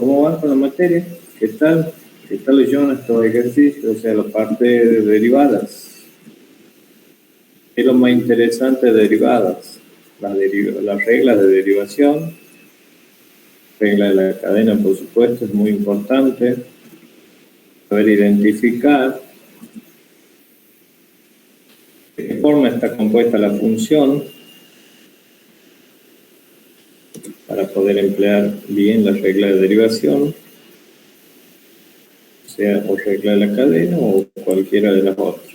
¿cómo van con la materia? ¿Qué tal? ¿Qué tal leyendo estos ejercicios? O sea, la parte de derivadas. ¿Qué es lo más interesante de derivadas? Las reglas de derivación, regla de la cadena, por supuesto, es muy importante. Saber identificar de qué forma está compuesta la función para poder emplear bien la regla de derivación, sea o regla de la cadena o cualquiera de las otras.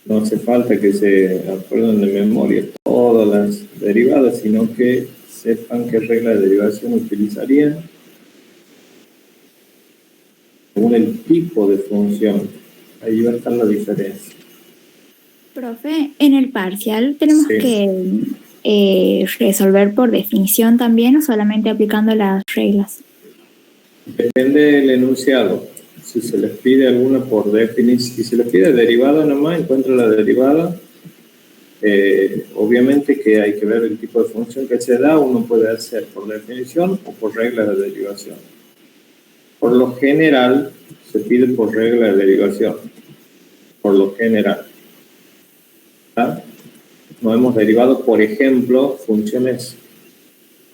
No hace falta que se acuerden de memoria todas las derivadas, sino que sepan qué regla de derivación utilizarían según el tipo de función. Ahí va a estar la diferencia. Profe, en el parcial tenemos Sí. que resolver por definición también o solamente aplicando las reglas. Depende del enunciado. Si se les pide alguna por definición, si se les pide derivada nomás, encuentra la derivada. Obviamente que hay que ver el tipo de función que se da. Uno puede hacer por definición o por regla de derivación. Por lo general, se pide por regla de derivación. Por lo general. ¿Ah? No hemos derivado, por ejemplo, funciones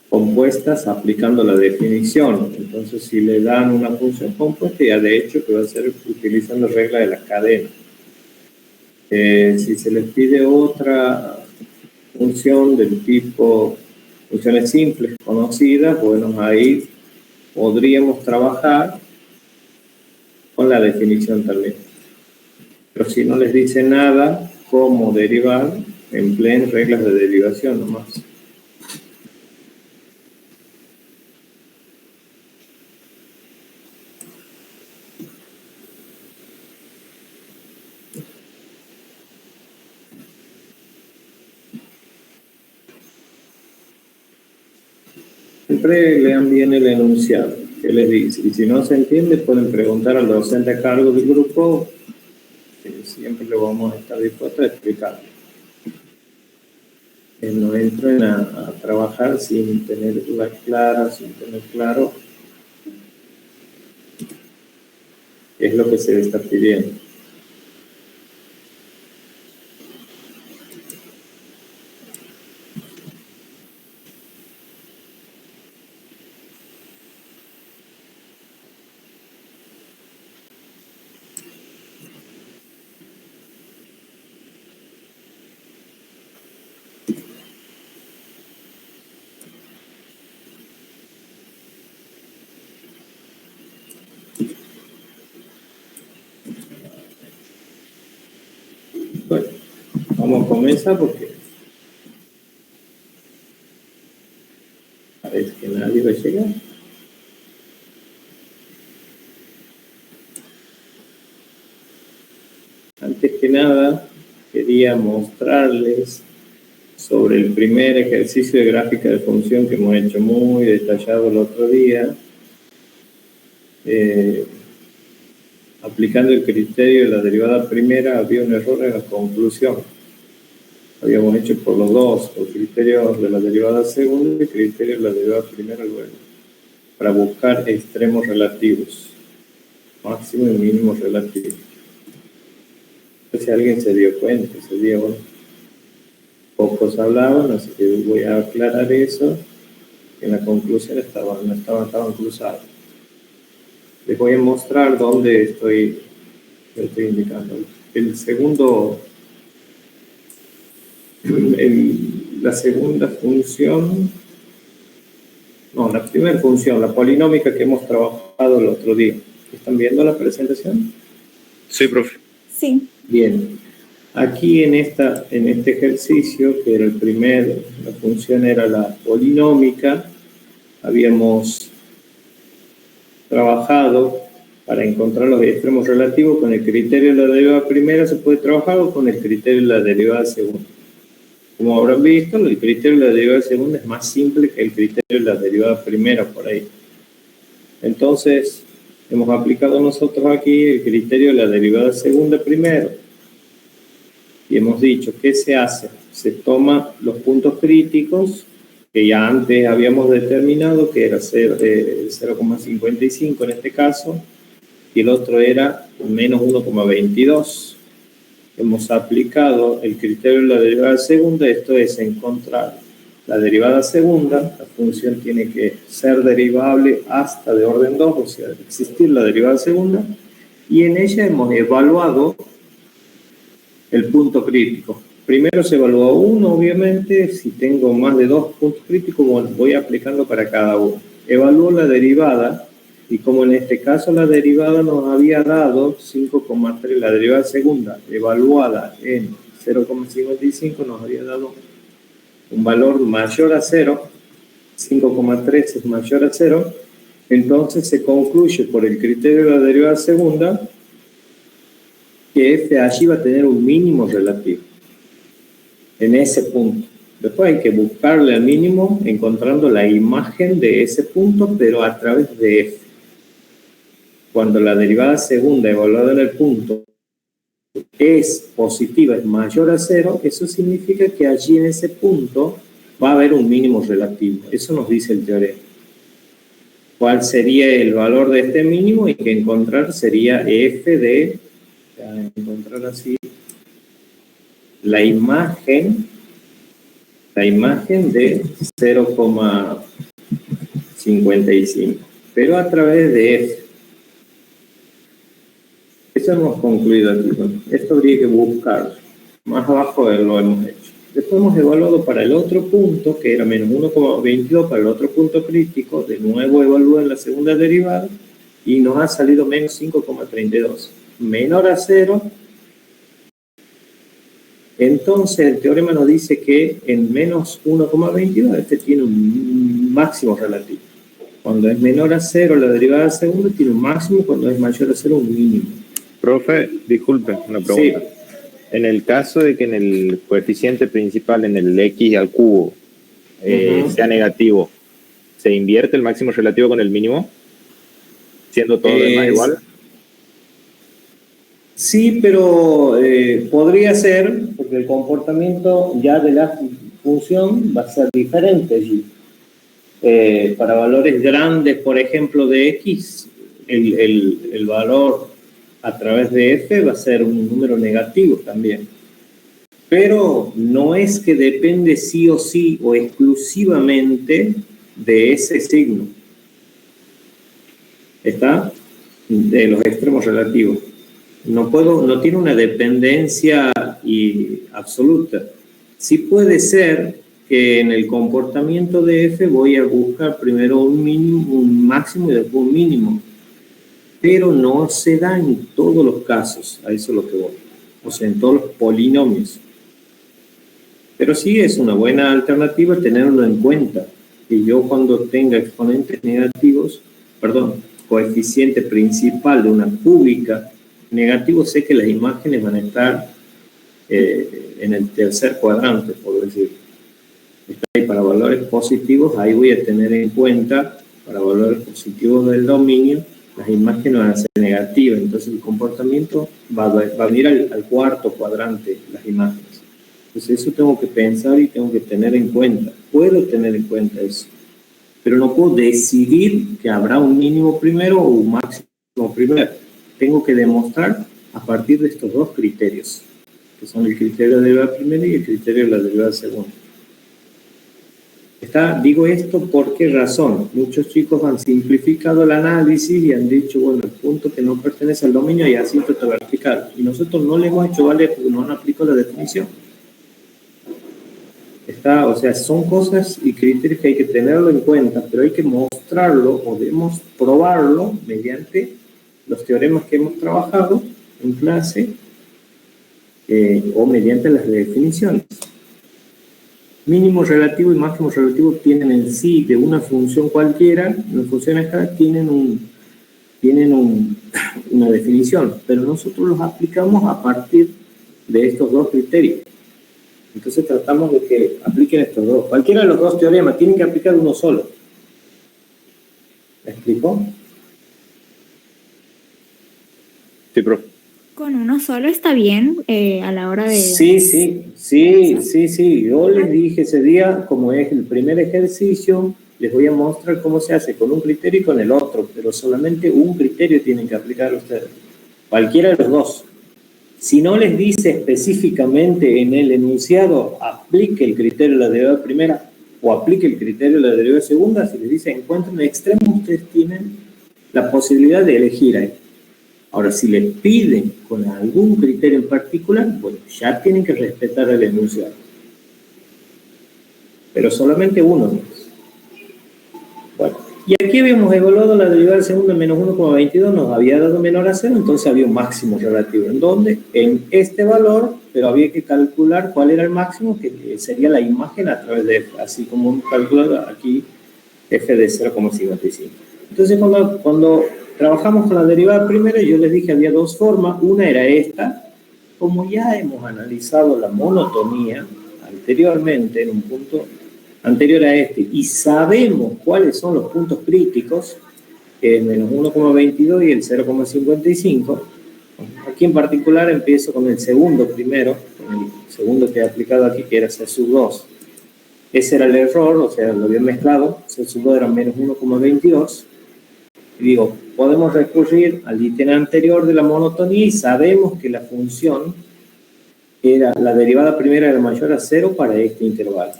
compuestas aplicando la definición. Entonces, si le dan una función compuesta, ya de hecho que va a ser utilizando regla de la cadena. Si se les pide otra función del tipo funciones simples conocidas, bueno, ahí podríamos trabajar con la definición también. Pero si no les dice nada cómo derivar, empleen reglas de derivación nomás. Siempre lean bien el enunciado que les dice, y si no se entiende pueden preguntar al docente a cargo del grupo, que siempre lo vamos a estar dispuestos a explicar. No entren a trabajar sin tenerla clara, sin tener claro qué es lo que se está pidiendo. Bueno, vamos a comenzar porque parece que nadie va a llegar. Antes que nada, quería mostrarles sobre el primer ejercicio de gráfica de función que hemos hecho muy detallado el otro día. Aplicando el criterio de la derivada primera, había un error en la conclusión. Habíamos hecho por los dos, por criterio de la derivada segunda y criterio de la derivada primera, luego, para buscar extremos relativos, máximo y mínimo relativos. No sé si alguien se dio cuenta ese día, bueno, pocos hablaban, así que voy a aclarar eso, que en la conclusión no estaban cruzados. Les voy a mostrar dónde estoy indicando. El segundo, la segunda función, no, la primera función, la polinómica que hemos trabajado el otro día. ¿Están viendo la presentación? Sí, profe. Sí. Bien. Aquí en este ejercicio, que era el primero, la función era la polinómica, habíamos trabajado para encontrar los extremos relativos con el criterio de la derivada primera. Se puede trabajar o con el criterio de la derivada segunda. Como habrán visto, el criterio de la derivada segunda es más simple que el criterio de la derivada primera por ahí. Entonces, hemos aplicado nosotros aquí el criterio de la derivada segunda primero. Y hemos dicho, ¿qué se hace? Se toman los puntos críticos que ya antes habíamos determinado que era 0,55 en este caso, y el otro era menos 1,22. Hemos aplicado el criterio de la derivada segunda, esto es encontrar la derivada segunda. La función tiene que ser derivable hasta de orden 2, o sea, existir la derivada segunda, y en ella hemos evaluado el punto crítico. Primero se evalúa uno, obviamente. Si tengo más de 2 puntos críticos, bueno, voy aplicando para cada uno. Evalúo la derivada, y como en este caso la derivada nos había dado 5,3, la derivada segunda evaluada en 0,55 nos había dado un valor mayor a 0, 5,3 es mayor a 0, entonces se concluye por el criterio de la derivada segunda que f allí va a tener un mínimo relativo en ese punto. Después hay que buscarle al mínimo encontrando la imagen de ese punto, pero a través de f. Cuando la derivada segunda evaluada en el punto es positiva, es mayor a 0, eso significa que allí en ese punto va a haber un mínimo relativo. Eso nos dice el teorema. ¿Cuál sería el valor de este mínimo? Y que encontrar sería f de, encontrar así, la imagen de 0,55, pero a través de f. Eso hemos concluido aquí. Esto habría que buscar. Más abajo lo hemos hecho. Después hemos evaluado para el otro punto, que era menos 1,22 para el otro punto crítico. De nuevo evalúa en la segunda derivada y nos ha salido menos 5,32. Menor a 0. Entonces el teorema nos dice que en menos 1,22 este tiene un máximo relativo. Cuando es menor a 0 la derivada segunda tiene un máximo, cuando es mayor a 0 un mínimo. Profe, disculpe, una pregunta. Sí. En el caso de que en el coeficiente principal, en el x al cubo, sea negativo, ¿se invierte el máximo relativo con el mínimo? ¿Siendo todo demás igual? Sí, pero podría ser, porque el comportamiento ya de la función va a ser diferente allí. Para valores grandes, por ejemplo, de x, el valor a través de f va a ser un número negativo también. Pero no es que depende sí o sí o exclusivamente de ese signo. ¿Está? De los extremos relativos. No tiene una dependencia absoluta. Sí puede ser que en el comportamiento de f voy a buscar primero un mínimo, un máximo y después un mínimo. Pero no se da en todos los casos, a eso es lo que voy. O sea, en todos los polinomios. Pero sí es una buena alternativa tenerlo en cuenta. Que yo cuando tenga exponentes negativos, coeficiente principal de una cúbica negativo, sé que las imágenes van a estar en el tercer cuadrante, por decir. Y para valores positivos, ahí voy a tener en cuenta, para valores positivos del dominio, las imágenes van a ser negativas, entonces el comportamiento va a venir al cuarto cuadrante, las imágenes. Entonces eso tengo que pensar y tengo que tener en cuenta. Puedo tener en cuenta eso, pero no puedo decidir que habrá un mínimo primero o un máximo primero. Tengo que demostrar a partir de estos dos criterios, que son el criterio de la derivada primera y el criterio de la derivada segunda. Digo esto por qué razón. Muchos chicos han simplificado el análisis y han dicho, bueno, el punto que no pertenece al dominio y así te va a explicar. Y nosotros no le hemos hecho valer porque no han aplicado la definición. O sea, son cosas y criterios que hay que tenerlo en cuenta, pero hay que mostrarlo, podemos probarlo mediante los teoremas que hemos trabajado en clase o mediante las definiciones. Mínimo relativo y máximo relativo tienen en sí, de una función cualquiera, una función escalar, tienen una definición, pero nosotros los aplicamos a partir de estos dos criterios. Entonces tratamos de que apliquen estos dos. Cualquiera de los dos teoremas, tienen que aplicar uno solo. ¿Me explico? Sí, profe. Con uno solo está bien a la hora de... Sí. Yo les dije ese día, como es el primer ejercicio, les voy a mostrar cómo se hace con un criterio y con el otro, pero solamente un criterio tienen que aplicar ustedes, cualquiera de los dos. Si no les dice específicamente en el enunciado, aplique el criterio de la derivada primera o aplique el criterio de la derivada segunda, si les dice encuentren extremos, ustedes tienen la posibilidad de elegir ahí. Ahora, si les piden con algún criterio en particular, bueno, ya tienen que respetar el enunciado. Pero solamente uno más. Bueno, y aquí habíamos evaluado la derivada segunda en menos 1,22, nos había dado menor a 0, entonces había un máximo relativo. ¿En dónde? En este valor, pero había que calcular cuál era el máximo, que sería la imagen a través de f, así como un cálculo aquí, f de 0,55. Entonces, cuando trabajamos con la derivada primera, yo les dije había dos formas. Una era esta. Como ya hemos analizado la monotonía anteriormente, en un punto anterior a este, y sabemos cuáles son los puntos críticos, el menos 1,22 y el 0,55, aquí en particular empiezo con el segundo primero, con el segundo que he aplicado aquí, que era C sub 2. Ese era el error, o sea, lo había mezclado, C sub 2 era menos 1,22. Y digo, podemos recurrir al ítem anterior de la monotonía y sabemos que la función era, la derivada primera era mayor a 0 para este intervalo.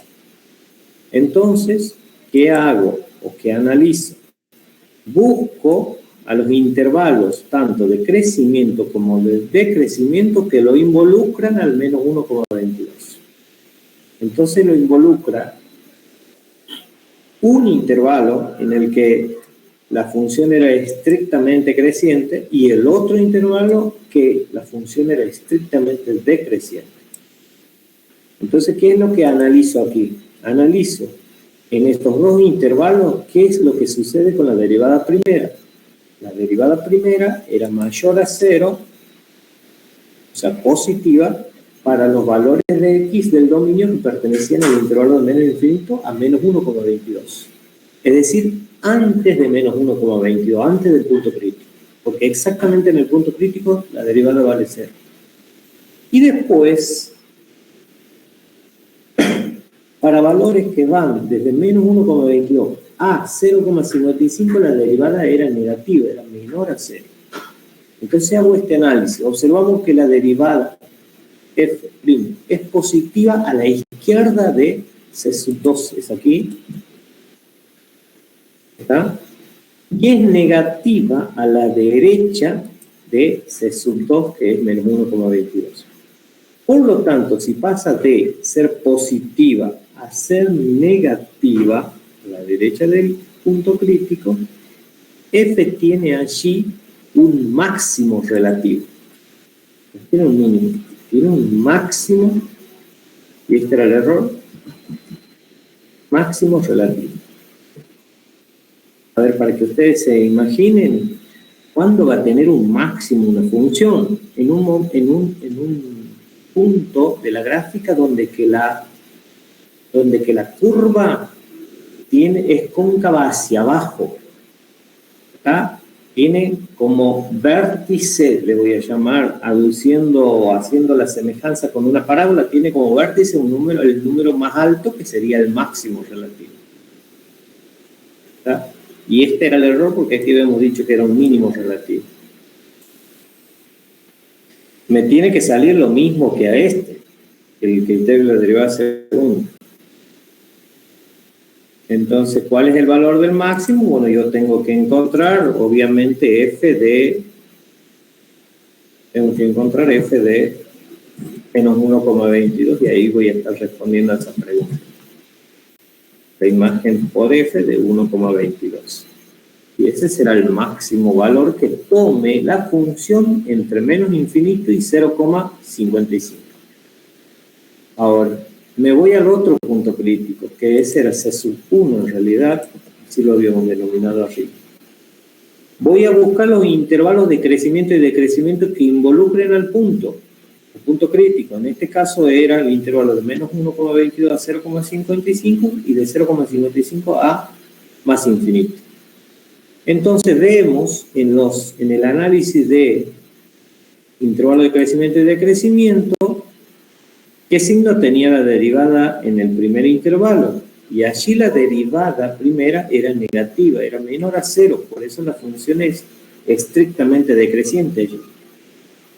Entonces, ¿qué hago o qué analizo? Busco a los intervalos tanto de crecimiento como de decrecimiento que lo involucran al menos 1,22. Entonces lo involucra un intervalo en el que la función era estrictamente creciente y el otro intervalo que la función era estrictamente decreciente. Entonces, ¿qué es lo que analizo aquí? Analizo en estos dos intervalos qué es lo que sucede con la derivada primera. La derivada primera era mayor a 0, o sea, positiva, para los valores de x del dominio que pertenecían al intervalo de menos infinito a menos 1,22. Es decir, antes de menos 1,22, antes del punto crítico. Porque exactamente en el punto crítico la derivada vale 0. Y después, para valores que van desde menos 1,22 a 0,55, la derivada era negativa, era menor a 0. Entonces hago este análisis. Observamos que la derivada f' es positiva a la izquierda de C sub 2, es aquí. ¿Está? Y es negativa a la derecha de C sub 2, que es menos 1,22. Por lo tanto, si pasa de ser positiva a ser negativa a la derecha del punto crítico, f tiene allí un máximo relativo. No tiene un mínimo, tiene un máximo, y este era el error, máximo relativo. A ver, para que ustedes se imaginen, ¿cuándo va a tener un máximo una función? En un punto de la gráfica donde que la curva es cóncava hacia abajo. ¿Está? Tiene como vértice, le voy a llamar, aduciendo o haciendo la semejanza con una parábola, tiene como vértice el número más alto, que sería el máximo relativo. ¿Está? Y este era el error porque aquí habíamos dicho que era un mínimo relativo. Me tiene que salir lo mismo que a este, el criterio de la derivada segunda. Entonces, ¿cuál es el valor del máximo? Bueno, yo tengo que encontrar, obviamente, tengo que encontrar f de menos 1,22 y ahí voy a estar respondiendo a esa pregunta. La imagen por f de 1,22. Y ese será el máximo valor que tome la función entre menos infinito y 0,55. Ahora, me voy al otro punto crítico, que ese era C sub 1 en realidad, así lo habíamos denominado arriba. Voy a buscar los intervalos de crecimiento y decrecimiento que involucren al punto, el punto crítico. En este caso era el intervalo de menos 1,22 a 0,55 y de 0,55 a más infinito. Entonces vemos en el análisis de intervalo de crecimiento y decrecimiento, ¿qué signo tenía la derivada en el primer intervalo? Y allí la derivada primera era negativa, era menor a 0, por eso la función es estrictamente decreciente allí.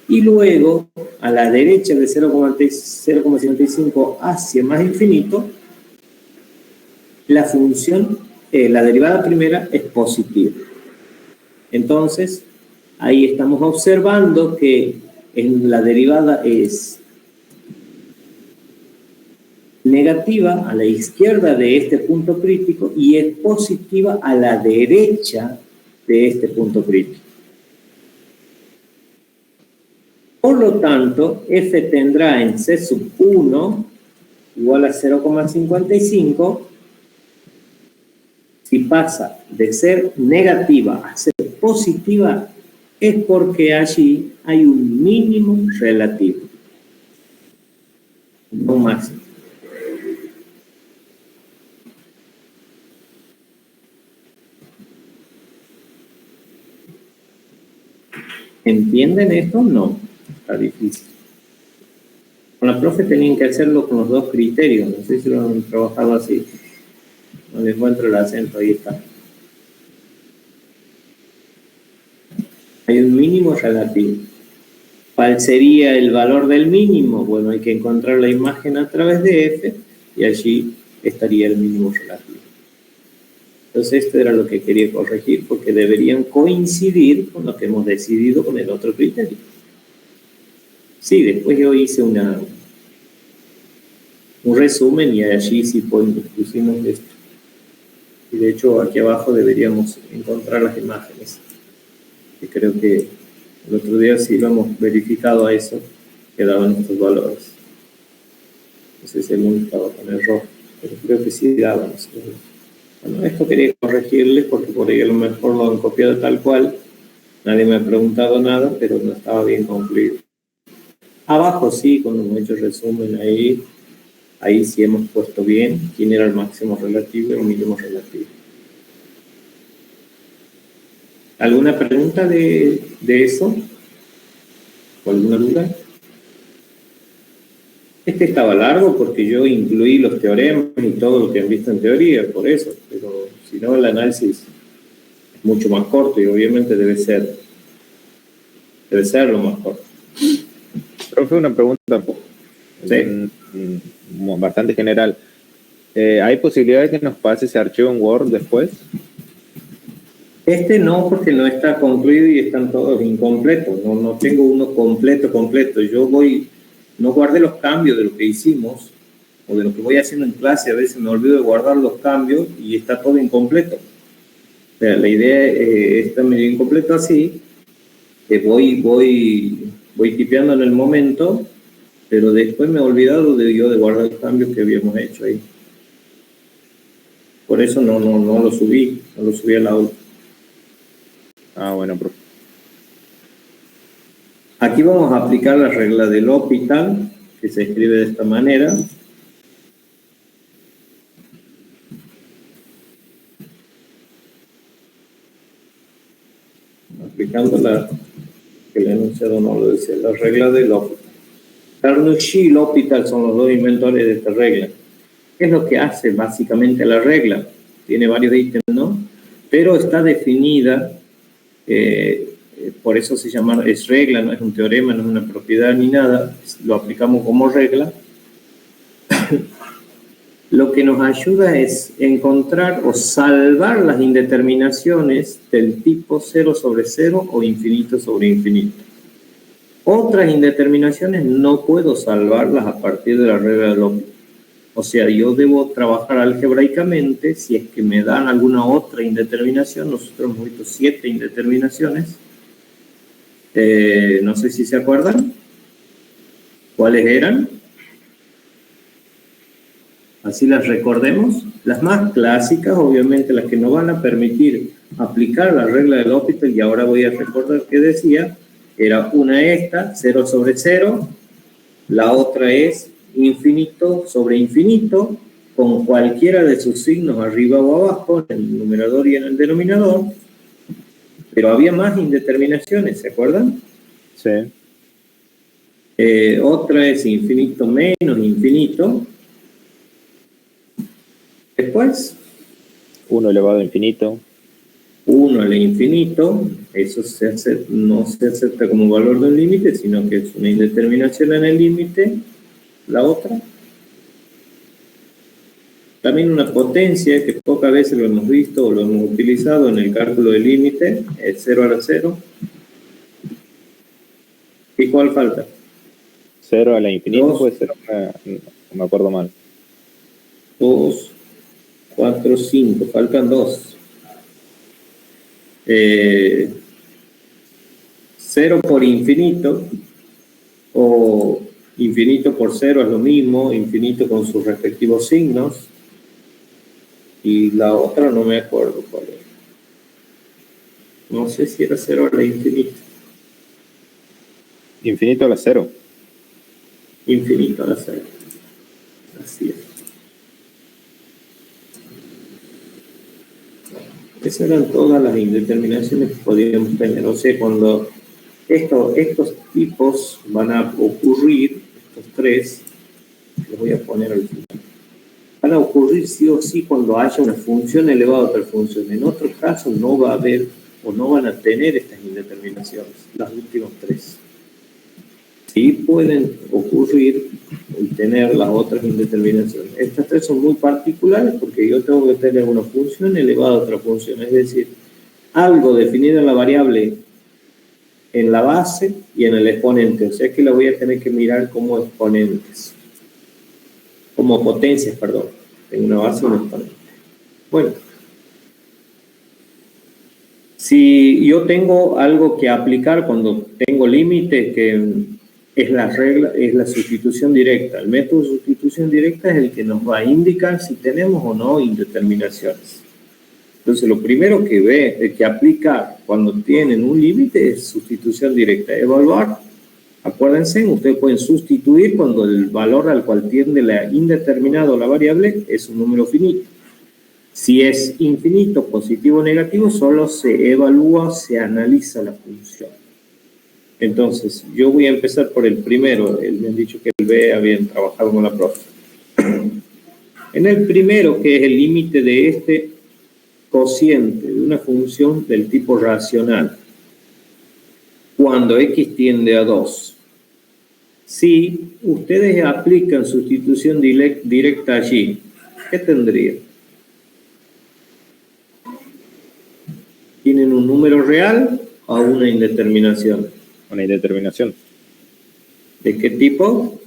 Y luego, a la derecha de 0,55 hacia más infinito, la función, la derivada primera es positiva. Entonces, ahí estamos observando que la derivada es negativa a la izquierda de este punto crítico y es positiva a la derecha de este punto crítico. Por lo tanto, f tendrá en C sub 1 igual a 0,55. Si pasa de ser negativa a ser positiva, es porque allí hay un mínimo relativo, no un máximo. ¿Entienden esto? No, está difícil. Con la profe tenían que hacerlo con los dos criterios, no sé si lo han trabajado así. No le encuentro el acento, ahí está. Hay un mínimo relativo. ¿Cuál sería el valor del mínimo? Bueno, hay que encontrar la imagen a través de f y allí estaría el mínimo relativo. Entonces esto era lo que quería corregir porque deberían coincidir con lo que hemos decidido con el otro criterio. Sí, después yo hice un resumen y allí sí pusimos esto. Y de hecho aquí abajo deberíamos encontrar las imágenes. Y creo que el otro día sí lo hemos verificado a eso, que daban estos valores. No sé si el mundo estaba con error, pero creo que sí daban esos valores. Bueno, esto quería corregirles porque por ahí a lo mejor lo han copiado tal cual. Nadie me ha preguntado nada, pero no estaba bien concluido. Abajo sí, cuando hemos hecho el resumen ahí sí hemos puesto bien quién era el máximo relativo y el mínimo relativo. ¿Alguna pregunta de eso? ¿O alguna duda? Este estaba largo porque yo incluí los teoremas y todo lo que han visto en teoría, por eso. Pero si no, el análisis es mucho más corto y obviamente debe ser lo más corto. Profe, una pregunta bastante general. ¿Hay posibilidad de que nos pase ese archivo en Word después? Este no, porque no está concluido y están todos incompletos. No tengo uno completo. Yo no guardé los cambios de lo que hicimos o de lo que voy haciendo en clase. A veces me olvido de guardar los cambios y está todo incompleto. O sea, la idea está medio incompleto así. Voy tipeando en el momento, pero después me he olvidado de guardar los cambios que habíamos hecho ahí. Por eso no lo subí al aula. Ah, bueno, profe. Aquí vamos a aplicar la regla del L'Hopital, que se escribe de esta manera. Aplicando que el enunciado no lo decía, la regla del L'Hopital. Carnocci y L'Hopital son los dos inventores de esta regla. ¿Qué es lo que hace básicamente la regla? Tiene varios ítems, ¿no? Pero está definida, por eso se llama, es regla, no es un teorema, no es una propiedad ni nada, lo aplicamos como regla. Lo que nos ayuda es encontrar o salvar las indeterminaciones del tipo 0 sobre 0 o infinito sobre infinito. Otras indeterminaciones no puedo salvarlas a partir de la regla de L'Hopital. O sea, yo debo trabajar algebraicamente si es que me dan alguna otra indeterminación. Nosotros hemos visto 7 indeterminaciones. No sé si se acuerdan. ¿Cuáles eran? Así las recordemos. Las más clásicas, obviamente las que no van a permitir aplicar la regla del L'Hopital, y ahora voy a recordar que decía, era una esta, 0 sobre 0, la otra es infinito sobre infinito, con cualquiera de sus signos arriba o abajo, en el numerador y en el denominador, pero había más indeterminaciones, ¿se acuerdan? Sí. Otra es infinito menos infinito. Después, 1 elevado a infinito. 1 al infinito, eso no se acepta como valor de un límite, sino que es una indeterminación en el límite. La otra, también una potencia que pocas veces lo hemos visto o lo hemos utilizado en el cálculo del límite, es 0 a la 0. ¿Y cuál falta? 0 a la infinito, 2, puede ser, no me acuerdo mal. 2, 4, 5, faltan 2. 0 por infinito, o infinito por 0 es lo mismo, infinito con sus respectivos signos, y la otra no me acuerdo cuál era. No sé si era 0 a la infinito. Infinito a la 0. Infinito a la 0. Así es. Esas eran todas las indeterminaciones que podíamos tener. O sea, cuando estos tipos van a ocurrir, estos tres, los voy a poner al final, van a ocurrir sí o sí cuando haya una función elevada a otra función. En otros casos no va a haber o no van a tener estas indeterminaciones, las últimas tres. Sí pueden ocurrir y tener las otras indeterminaciones. Estas tres son muy particulares porque yo tengo que tener una función elevada a otra función, es decir, algo definido en la variable en la base y en el exponente, o sea que la voy a tener que mirar como exponentes, como potencias, perdón, en una base y un exponente. Bueno, si yo tengo algo que aplicar cuando tengo límites, que es la regla, es la sustitución directa. El método de sustitución directa es el que nos va a indicar si tenemos o no indeterminaciones. Entonces, lo primero que aplica cuando tienen un límite es sustitución directa. Evaluar, acuérdense, ustedes pueden sustituir cuando el valor al cual tiende la indeterminada o la variable es un número finito. Si es infinito, positivo o negativo, solo se evalúa, se analiza la función. Entonces, yo voy a empezar por el primero. Me han dicho que el B habían trabajado con la profe. En el primero, que es el límite de este cociente de una función del tipo racional, cuando x tiende a 2. Si ustedes aplican sustitución directa allí, ¿qué tendrían? ¿Tienen un número real o una indeterminación? Una indeterminación. ¿De qué tipo?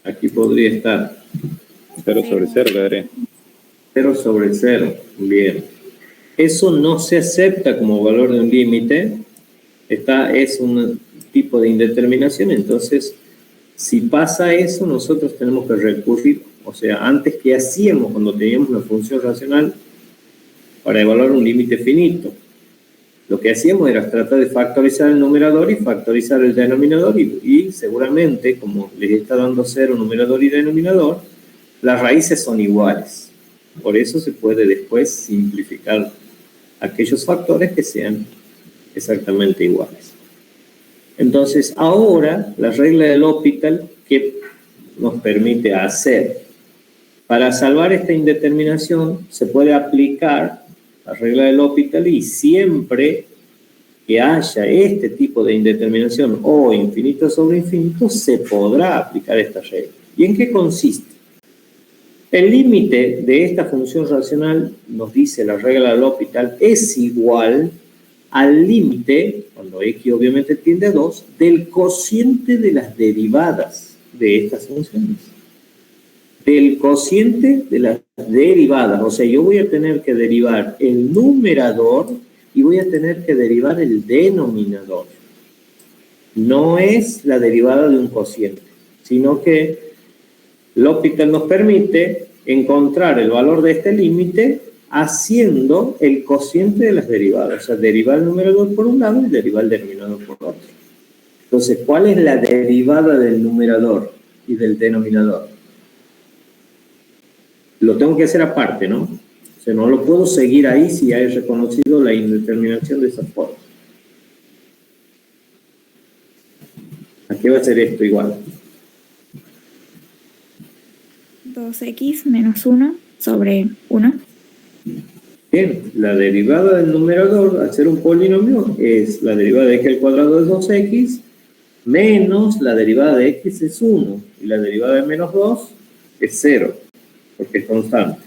Aquí podría estar 0 sobre 0, le daré. 0 sobre 0. Bien. Eso no se acepta como valor de un límite. Es un tipo de indeterminación. Entonces, si pasa eso, nosotros tenemos que recurrir. O sea, antes que hacíamos cuando teníamos una función racional para evaluar un límite finito, lo que hacíamos era tratar de factorizar el numerador y factorizar el denominador, y seguramente, como les está dando 0 numerador y denominador, las raíces son iguales. Por eso se puede después simplificar aquellos factores que sean exactamente iguales. Entonces, ahora, la regla del L'Hopital, ¿qué nos permite hacer? Para salvar esta indeterminación, se puede aplicar la regla del L'Hopital, y siempre que haya este tipo de indeterminación o infinito sobre infinito, se podrá aplicar esta regla. ¿Y en qué consiste? El límite de esta función racional, nos dice la regla del L'Hopital, es igual al límite, cuando x obviamente tiende a 2, del cociente de las derivadas de estas funciones. Del cociente de las derivadas. O sea, yo voy a tener que derivar el numerador y voy a tener que derivar el denominador. No es la derivada de un cociente, sino que L'Hopital nos permite encontrar el valor de este límite haciendo el cociente de las derivadas. O sea, derivar el numerador por un lado y derivar el denominador por otro. Entonces, ¿cuál es la derivada del numerador y del denominador? Lo tengo que hacer aparte, ¿no? O sea, no lo puedo seguir ahí si ya he reconocido la indeterminación de esa forma. qué va a ser esto igual? 2x menos 1 sobre 1. Bien, la derivada del numerador, al ser un polinomio, es la derivada de x al cuadrado es 2x, menos la derivada de x es 1, y la derivada de menos 2 es 0, porque es constante.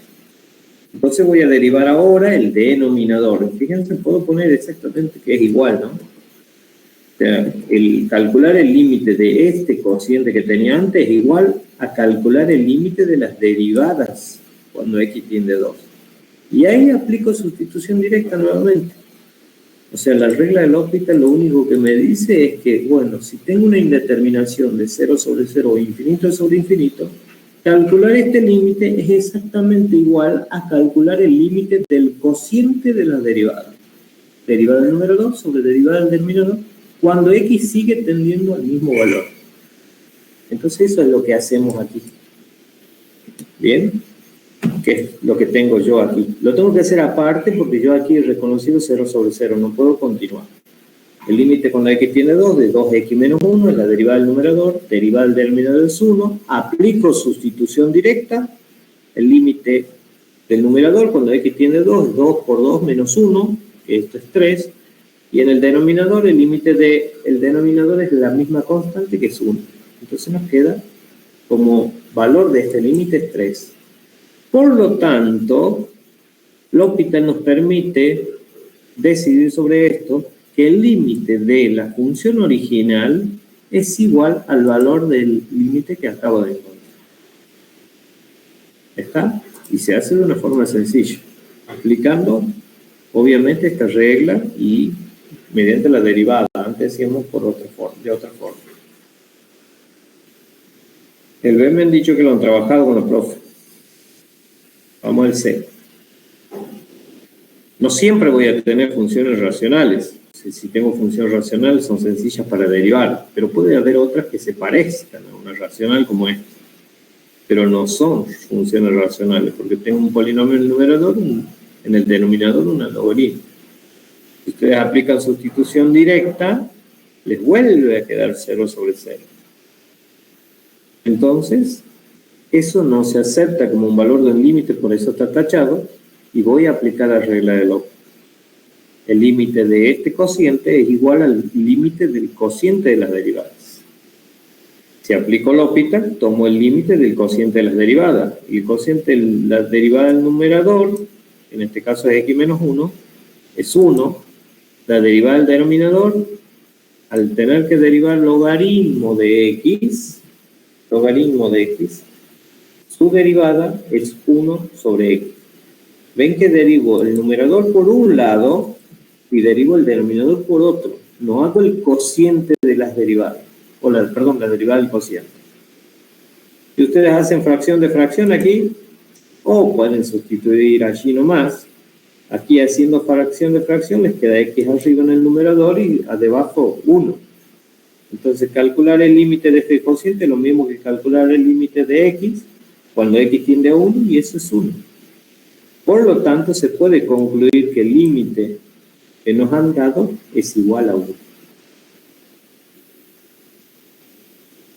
Entonces voy a derivar ahora el denominador. Fíjense, puedo poner exactamente que es igual, ¿no? O sea, el calcular el límite de este cociente que tenía antes es igual a calcular el límite de las derivadas cuando x tiende a 2. Y ahí aplico sustitución directa nuevamente. O sea, la regla del L'Hopital lo único que me dice es que, bueno, si tengo una indeterminación de 0 sobre 0 o infinito sobre infinito, calcular este límite es exactamente igual a calcular el límite del cociente de la derivada. Derivada del numerador sobre derivada del denominador, cuando x sigue tendiendo al mismo valor. Entonces eso es lo que hacemos aquí. ¿Bien? Que es lo que tengo yo aquí. Lo tengo que hacer aparte porque yo aquí he reconocido 0 sobre 0, no puedo continuar. El límite cuando x tiene 2 de 2x menos 1 es la derivada del numerador, derivada del denominador es 1, aplico sustitución directa, el límite del numerador cuando x tiene 2 es 2 por 2 menos 1, que esto es 3, y en el denominador el límite del denominador es la misma constante que es 1. Entonces nos queda como valor de este límite es 3. Por lo tanto, L'Hopital nos permite decidir sobre esto que el límite de la función original es igual al valor del límite que acabo de encontrar. ¿Está? Y se hace de una forma sencilla, aplicando obviamente esta regla y mediante la derivada. Antes hacíamos de otra forma. El B me han dicho que lo han trabajado con los profes. Vamos al C. No siempre voy a tener funciones racionales. Si tengo función racional son sencillas para derivar, pero puede haber otras que se parezcan a una racional como esta. Pero no son funciones racionales, porque tengo un polinomio en el numerador, en el denominador un logaritmo. Si ustedes aplican sustitución directa, les vuelve a quedar 0 sobre 0. Entonces, eso no se acepta como un valor de un límite, por eso está tachado, y voy a aplicar la regla de L'Hopital. El límite de este cociente es igual al límite del cociente de las derivadas. Si aplico L'Hopital, tomo el límite del cociente de las derivadas. Y el cociente de la derivada del numerador, en este caso es x menos 1, es 1. La derivada del denominador, al tener que derivar logaritmo de x, su derivada es 1 sobre x. Ven que derivo el numerador por un lado y derivo el denominador por otro. No hago el cociente de las derivadas. La derivada del cociente. Si ustedes hacen fracción de fracción aquí, o pueden sustituir allí nomás. Aquí haciendo fracción de fracción les queda x arriba en el numerador y debajo 1. Entonces calcular el límite de este cociente es lo mismo que calcular el límite de x cuando x tiende a 1 y eso es 1. Por lo tanto, se puede concluir que el límite que nos han dado es igual a 1.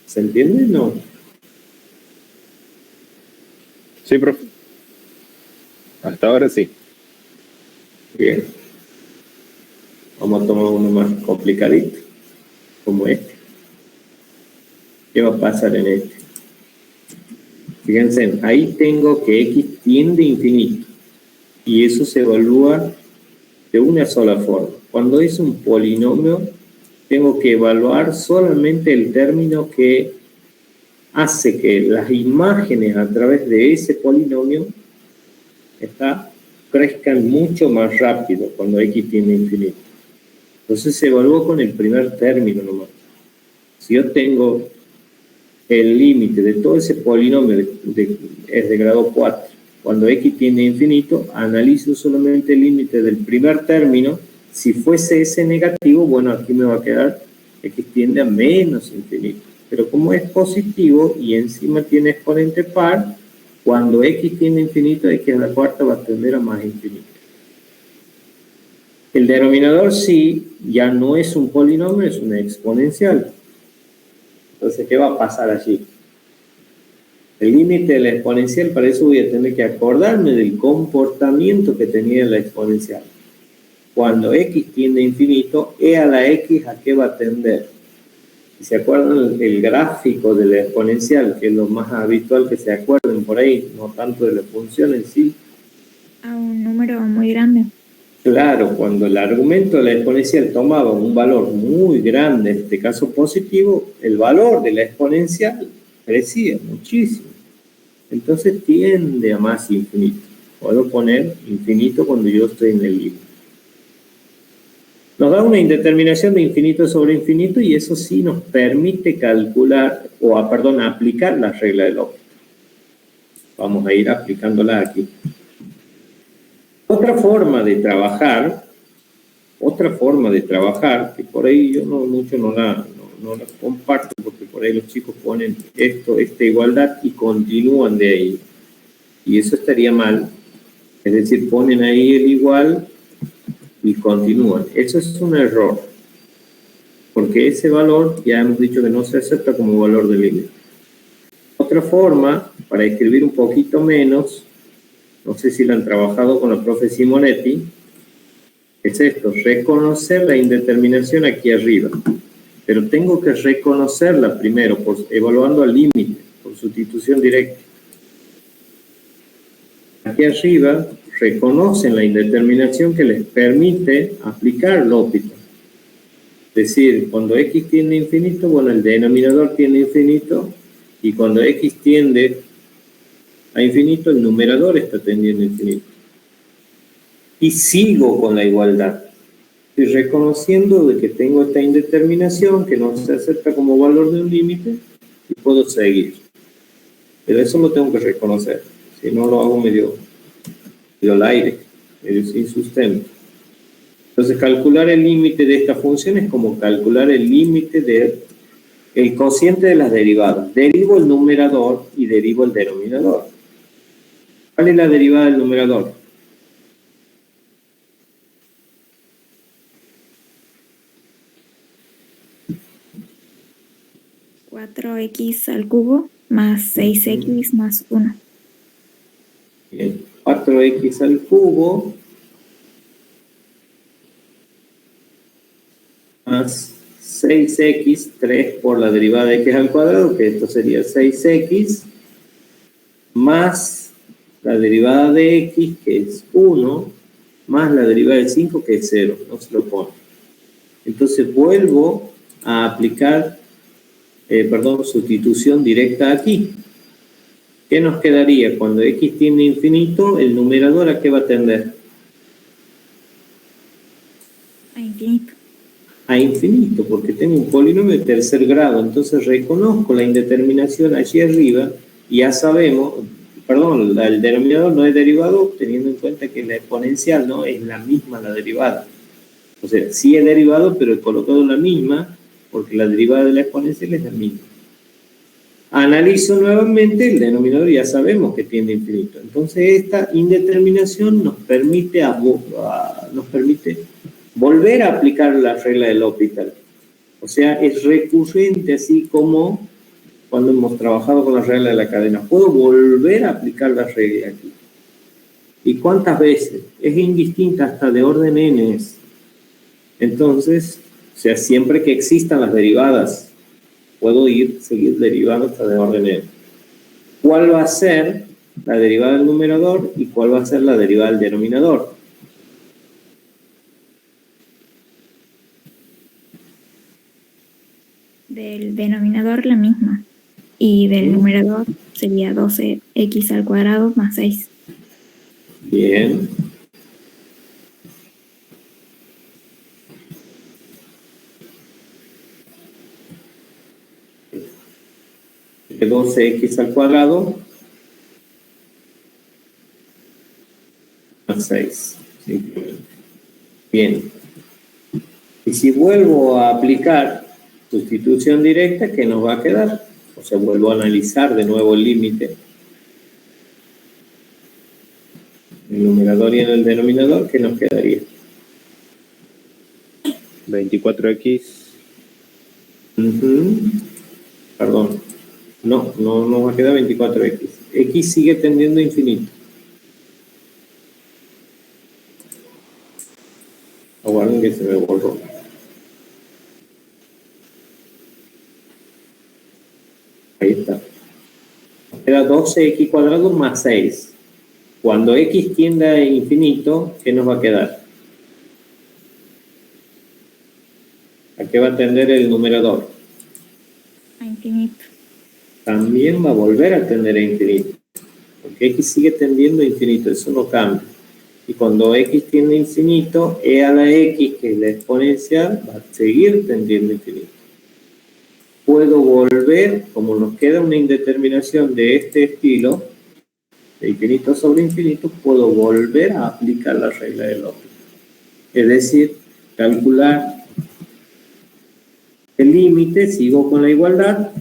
¿Se entiende? No. Sí, profe. Hasta ahora sí. Bien. Vamos a tomar uno más complicadito, como este. ¿Qué va a pasar en este? Fíjense, ahí tengo que x tiende a infinito. Y eso se evalúa de una sola forma. Cuando es un polinomio, tengo que evaluar solamente el término que hace que las imágenes a través de ese polinomio crezcan mucho más rápido cuando x tiende a infinito. Entonces se evalúa con el primer término nomás. Si yo tengo el límite de todo ese polinomio es de grado 4, cuando x tiende a infinito, analizo solamente el límite del primer término. Si fuese ese negativo, bueno, aquí me va a quedar x tiende a menos infinito. Pero como es positivo y encima tiene exponente par, cuando x tiende a infinito, x a la cuarta va a tender a más infinito. El denominador sí, ya no es un polinomio, es una exponencial. Entonces, ¿qué va a pasar allí? El límite de la exponencial, para eso voy a tener que acordarme del comportamiento que tenía la exponencial. Cuando x tiende a infinito, e a la x, ¿a qué va a tender? Si se acuerdan el gráfico de la exponencial, que es lo más habitual que se acuerden por ahí, no tanto de la función en sí. A un número muy grande. Claro, cuando el argumento de la exponencial tomaba un valor muy grande, en este caso positivo, el valor de la exponencial crecía muchísimo. Entonces tiende a más infinito. Puedo poner infinito cuando yo estoy en el límite. Nos da una indeterminación de infinito sobre infinito y eso sí nos permite calcular, aplicar la regla del óptimo. Vamos a ir aplicándola aquí. Otra forma de trabajar, que por ahí yo no la comparto, porque por ahí los chicos ponen esta igualdad y continúan de ahí. Y eso estaría mal. Es decir, ponen ahí el igual y continúan. Eso es un error, porque ese valor ya hemos dicho que no se acepta como valor de límite. Otra forma, para escribir un poquito menos, no sé si lo han trabajado con la profe Simonetti, es esto: reconocer la indeterminación aquí arriba. Pero tengo que reconocerla primero, evaluando al límite, por sustitución directa. Aquí arriba reconocen la indeterminación que les permite aplicar L'Hopital. Es decir, cuando x tiende a infinito, bueno, el denominador tiende a infinito, y cuando x tiende a infinito, el numerador está tendiendo a infinito. Y sigo con la igualdad. Estoy reconociendo de que tengo esta indeterminación que no se acepta como valor de un límite y puedo seguir. Pero eso lo tengo que reconocer. Si no, lo hago medio al aire, medio sin sustento. Entonces, calcular el límite de esta función es como calcular el límite del cociente de las derivadas. Derivo el numerador y derivo el denominador. ¿Cuál es la derivada del numerador? ¿4x al cubo más 6x más 1? Bien, 4x al cubo más 6x, 3 por la derivada de x al cuadrado, que esto sería 6x, más la derivada de x, que es 1, más la derivada de 5, que es 0, no se lo pone. Entonces vuelvo a aplicar, sustitución directa aquí. ¿Qué nos quedaría? Cuando x tiende a infinito, el numerador ¿a qué va a tender? A infinito. A infinito, porque tengo un polinomio de tercer grado. Entonces reconozco la indeterminación allí arriba y ya sabemos, el denominador no es derivado, teniendo en cuenta que la exponencial no es la misma la derivada. O sea, sí es derivado, pero he colocado la misma, porque la derivada de la exponencial es la misma. Analizo nuevamente el denominador y ya sabemos que tiende a infinito. Entonces esta indeterminación nos permite volver a aplicar la regla del L'Hopital. O sea, es recurrente, así como cuando hemos trabajado con la regla de la cadena. Puedo volver a aplicar la regla aquí. ¿Y cuántas veces? Es indistinta, hasta de orden n es. Entonces, o sea, siempre que existan las derivadas, puedo seguir derivando hasta de orden n. ¿Cuál va a ser la derivada del numerador y cuál va a ser la derivada del denominador? Del denominador la misma. Y del numerador sería 12x al cuadrado más 6. Bien. De 12x al cuadrado más 6. Simplemente. Bien. Y si vuelvo a aplicar sustitución directa, ¿qué nos va a quedar? O sea, vuelvo a analizar de nuevo el límite. El numerador y en el denominador, ¿qué nos quedaría? 24x. perdón, no va a quedar 24x. X sigue tendiendo a infinito. Aguarden que se me borró. Ahí está. Queda 12x cuadrado más 6. Cuando x tienda a infinito, ¿qué nos va a quedar? ¿A qué va a tender el numerador? A infinito. También va a volver a tender a infinito. Porque x sigue tendiendo a infinito, eso no cambia. Y cuando x tiende a infinito, e a la x, que es la exponencial, va a seguir tendiendo a infinito. Puedo volver, como nos queda una indeterminación de este estilo, de infinito sobre infinito, puedo volver a aplicar la regla de L'Hopital. Es decir, calcular el límite, sigo con la igualdad,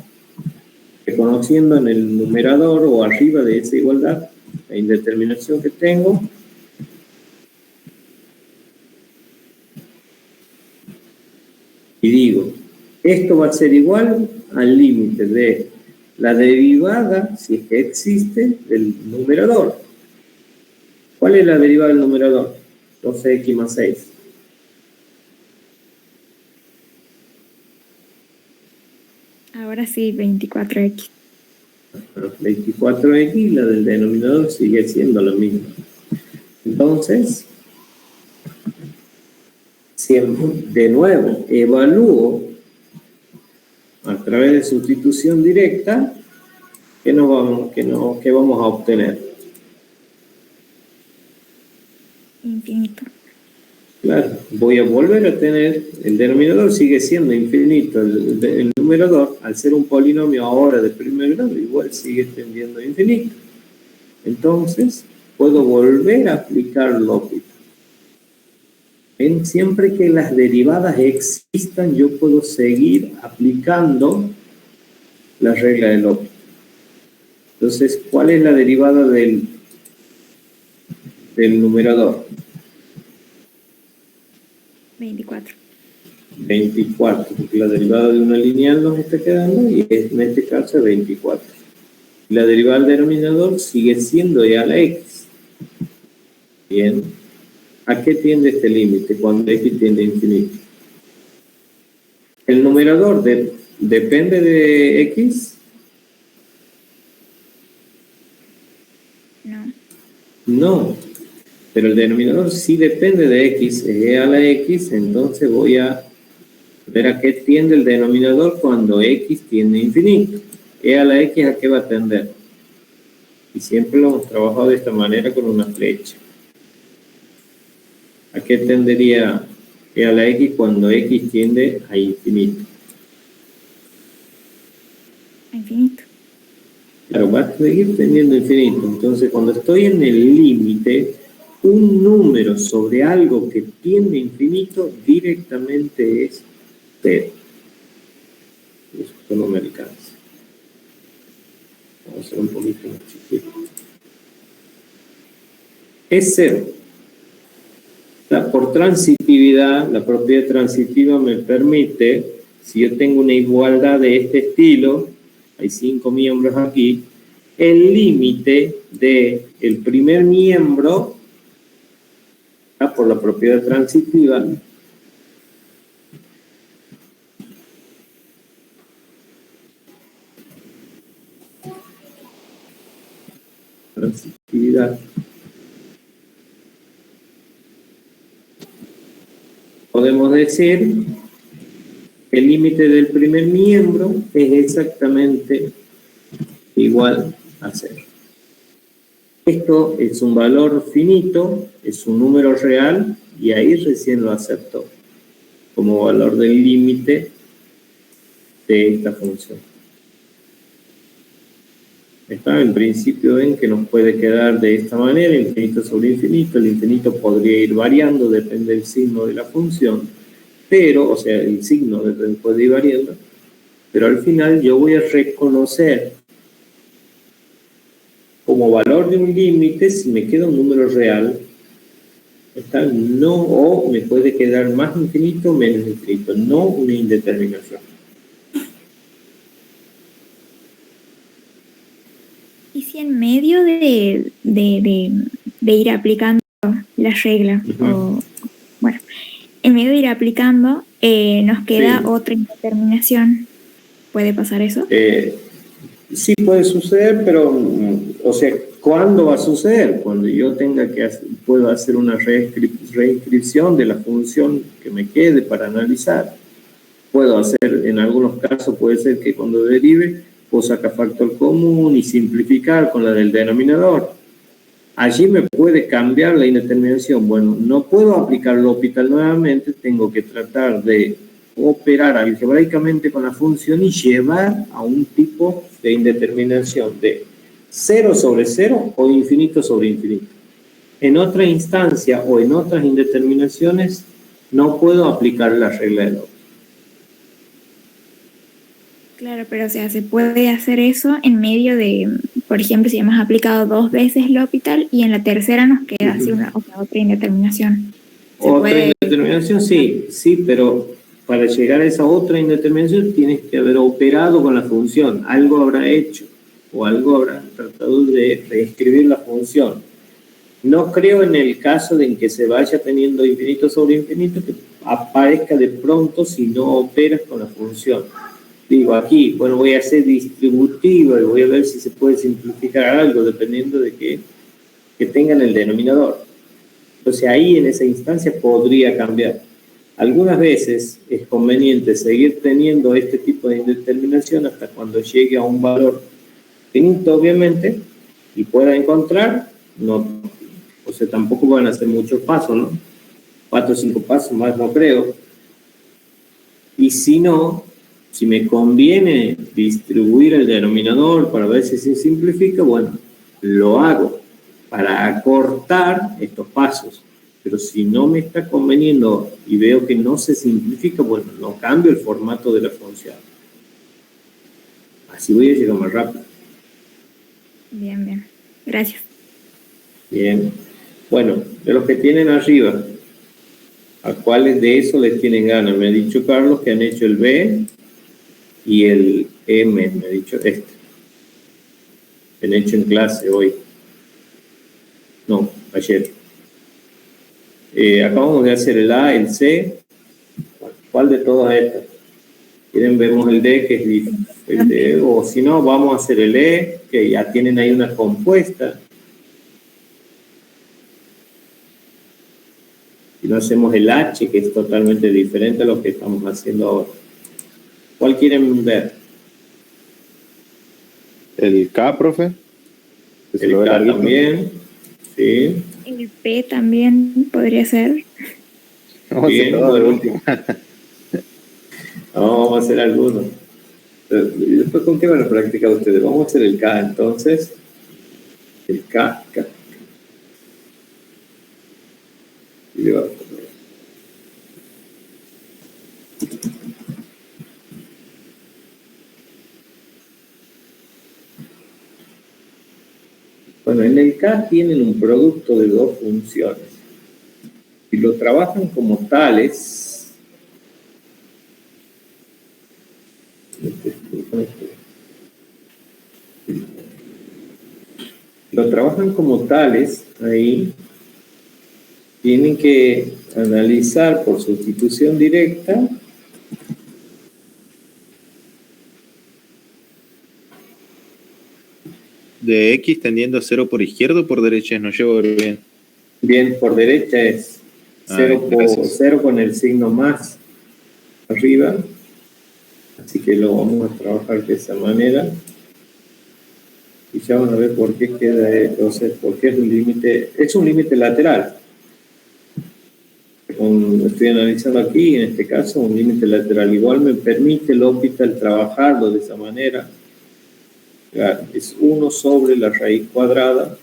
reconociendo en el numerador o arriba de esa igualdad la indeterminación que tengo. Y digo, esto va a ser igual al límite de la derivada, si es que existe, del numerador. ¿Cuál es la derivada del numerador? 12x más 6. Ahora sí, 24x. 24x, la del denominador sigue siendo la misma. Entonces, siempre, de nuevo, evalúo a través de sustitución directa qué vamos a obtener. Infinito. Claro, voy a volver a tener, el denominador sigue siendo infinito, el numerador, al ser un polinomio ahora de primer grado, igual sigue tendiendo a infinito. Entonces, puedo volver a aplicar L'Hopital. Siempre que las derivadas existan, yo puedo seguir aplicando la regla de L'Hopital. Entonces, ¿cuál es la derivada del numerador? 24. 24, porque la derivada de una lineal nos está quedando y en este caso es 24. La derivada del denominador sigue siendo e a la x. Bien. ¿A qué tiende este límite cuando x tiende a infinito? ¿El numerador depende de x? No. No. Pero el denominador sí depende de x, e a la x, entonces voy a ver a qué tiende el denominador cuando x tiende a infinito. E a la x, ¿a qué va a tender? Y siempre lo hemos trabajado de esta manera con una flecha. ¿A qué tendería e a la x cuando x tiende a infinito? A infinito. Claro, va a seguir tendiendo a infinito. Entonces, cuando estoy en el límite, un número sobre algo que tiende a infinito directamente es 0. Esto no me alcanza. Vamos a hacer un poquito más chiquito. Es 0. Por transitividad, la propiedad transitiva me permite, si yo tengo una igualdad de este estilo, hay 5 miembros aquí, el límite del primer miembro, por la propiedad transitiva, transitividad, podemos decir que el límite del primer miembro es exactamente igual a 0. Esto es un valor finito, es un número real, y ahí recién lo acepto como valor del límite de esta función. En principio ven que nos puede quedar de esta manera, infinito sobre infinito. El infinito podría ir variando, depende del signo de la función, pero, o sea, el signo puede ir variando, pero al final yo voy a reconocer como valor de un límite, si me queda un número real, no, o me puede quedar más infinito o menos infinito, no una indeterminación. si en medio de ir aplicando la regla, o bueno, en medio de ir aplicando, nos queda otra indeterminación. ¿Puede pasar eso? Sí puede suceder, pero, o sea, ¿cuándo va a suceder? Cuando yo puedo hacer una reinscripción de la función que me quede para analizar. Puedo hacer, en algunos casos puede ser que cuando derive, puedo sacar factor común y simplificar con la del denominador. Allí me puede cambiar la indeterminación. Bueno, no puedo aplicar L'Hopital nuevamente, tengo que tratar de operar algebraicamente con la función y llevar a un tipo de indeterminación de 0 sobre 0 o infinito sobre infinito. En otra instancia o en otras indeterminaciones no puedo aplicar la regla de L'Hopital. Claro, pero o sea, se puede hacer eso en medio de, por ejemplo, si hemos aplicado 2 veces L'Hopital y en la tercera nos queda así otra indeterminación. Otra indeterminación, sí, pero para llegar a esa otra indeterminación tienes que haber operado con la función, algo habrá hecho o algo habrá tratado de reescribir la función. No creo en el caso de en que se vaya teniendo infinito sobre infinito que aparezca de pronto si no operas con la función. Digo, aquí, bueno, voy a hacer distributiva y voy a ver si se puede simplificar algo dependiendo de que tengan el denominador. Entonces ahí en esa instancia podría cambiar. Algunas veces es conveniente seguir teniendo este tipo de indeterminación hasta cuando llegue a un valor finito, obviamente, y pueda encontrar, o sea, tampoco van a ser muchos pasos, ¿no? 4 o 5 pasos más no creo. Y si no, si me conviene distribuir el denominador para ver si se simplifica, bueno, lo hago para acortar estos pasos. Pero si no me está conveniendo y veo que no se simplifica, bueno, no cambio el formato de la función. Así voy a llegar más rápido. Bien. Gracias. Bien. Bueno, de los que tienen arriba, ¿a cuáles de esos les tienen ganas? Me ha dicho Carlos que han hecho el B y el M, me ha dicho este. Han hecho en clase hoy. No, ayer. Acabamos de hacer el A, el C. ¿Cuál de todas estas? ¿Quieren? Vemos el D, que es el D, o si no, vamos a hacer el E, que ya tienen ahí una compuesta. Y no hacemos el H, que es totalmente diferente a lo que estamos haciendo ahora. ¿Cuál quieren ver? El K, profe. El K también. Sí. El P también podría ser. Bien, bueno. Vamos a hacer algunos. Después, ¿con qué van a practicar ustedes? Vamos a hacer el K, entonces. El K. Y le va a poner. Bueno, en el K tienen un producto de dos funciones. Y lo trabajan como tales. Lo trabajan como tales, ahí. Tienen que analizar por sustitución directa de X tendiendo a 0 por izquierda o por derecha, no llevo a ver bien. Bien, por derecha es 0 con el signo más arriba. Así que lo vamos a trabajar de esa manera. Y ya van a ver por qué queda, entonces, porque es un límite lateral. Estoy analizando aquí, en este caso, un límite lateral. Igual me permite L'Hopital trabajarlo de esa manera. Es 1 sobre la raíz cuadrada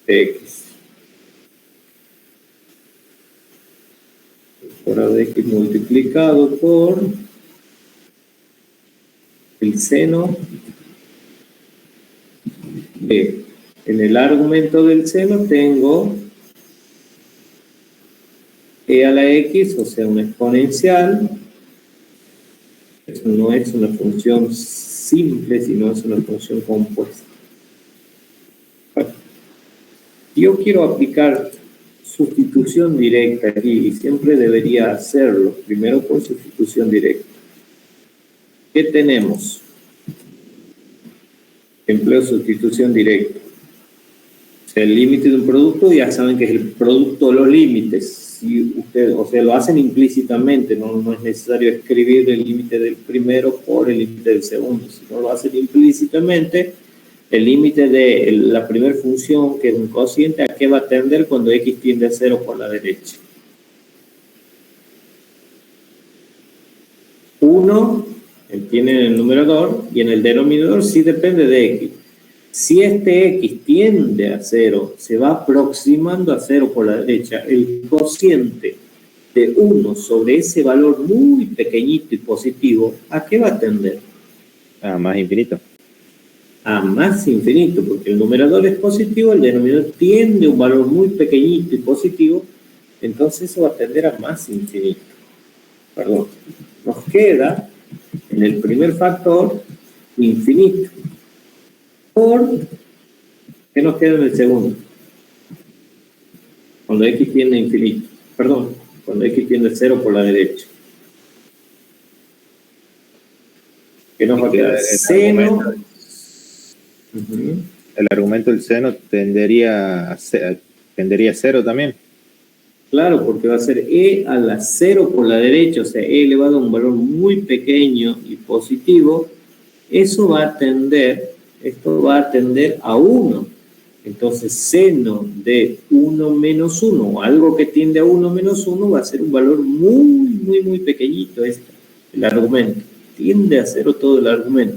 de X. Cuadrado de X multiplicado por el seno de. En el argumento del seno tengo e a la X, o sea, una exponencial. Eso no es una función simple, sino es una función compuesta. Bueno, yo quiero aplicar sustitución directa aquí y siempre debería hacerlo, primero por sustitución directa. ¿Qué tenemos? Empleo sustitución directa. O sea, el límite de un producto, ya saben que es el producto de los límites. Si ustedes, o sea, lo hacen implícitamente, no es necesario escribir el límite del primero por el límite del segundo. Si no lo hacen implícitamente, el límite de la primera función, que es un cociente, ¿a qué va a tender cuando x tiende a 0 por la derecha? 1 tiene en el numerador y en el denominador sí depende de x. Si este x tiende a 0, se va aproximando a 0 por la derecha, el cociente de 1 sobre ese valor muy pequeñito y positivo, ¿a qué va a tender? A más infinito. A más infinito, porque el numerador es positivo, el denominador tiende a un valor muy pequeñito y positivo, entonces eso va a tender a más infinito. Perdón. Nos queda en el primer factor infinito. ¿Qué nos queda en el segundo? Cuando x tiende a infinito. Perdón, cuando x tiende a 0 por la derecha. ¿Qué nos va a quedar? Seno. El argumento del seno tendería a 0 también. Claro, porque va a ser e a la 0 por la derecha, o sea, e elevado a un valor muy pequeño y positivo. Eso va a tender, esto va a tender a 1. Entonces, seno de 1 menos 1, o algo que tiende a 1 menos 1, va a ser un valor muy pequeñito, el argumento. Tiende a 0 todo el argumento.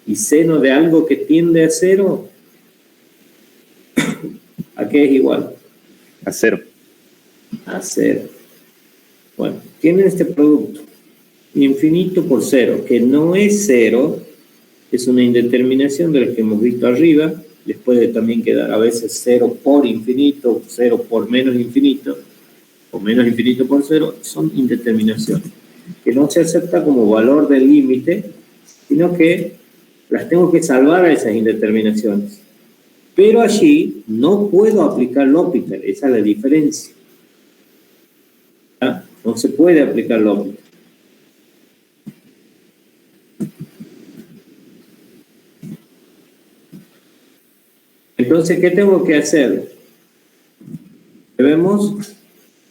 Y seno de algo que tiende a 0, ¿a qué es igual? A 0. A 0. Bueno, tienen este producto. Infinito por 0, que no es 0, es una indeterminación de la que hemos visto arriba. Les puede también quedar a veces 0 por infinito, 0 por menos infinito, o menos infinito por 0, son indeterminaciones, que no se acepta como valor del límite, sino que las tengo que salvar a esas indeterminaciones. Pero allí no puedo aplicar L'Hopital, esa es la diferencia. ¿Ah? No se puede aplicar L'Hopital. Entonces, ¿qué tengo que hacer? Debemos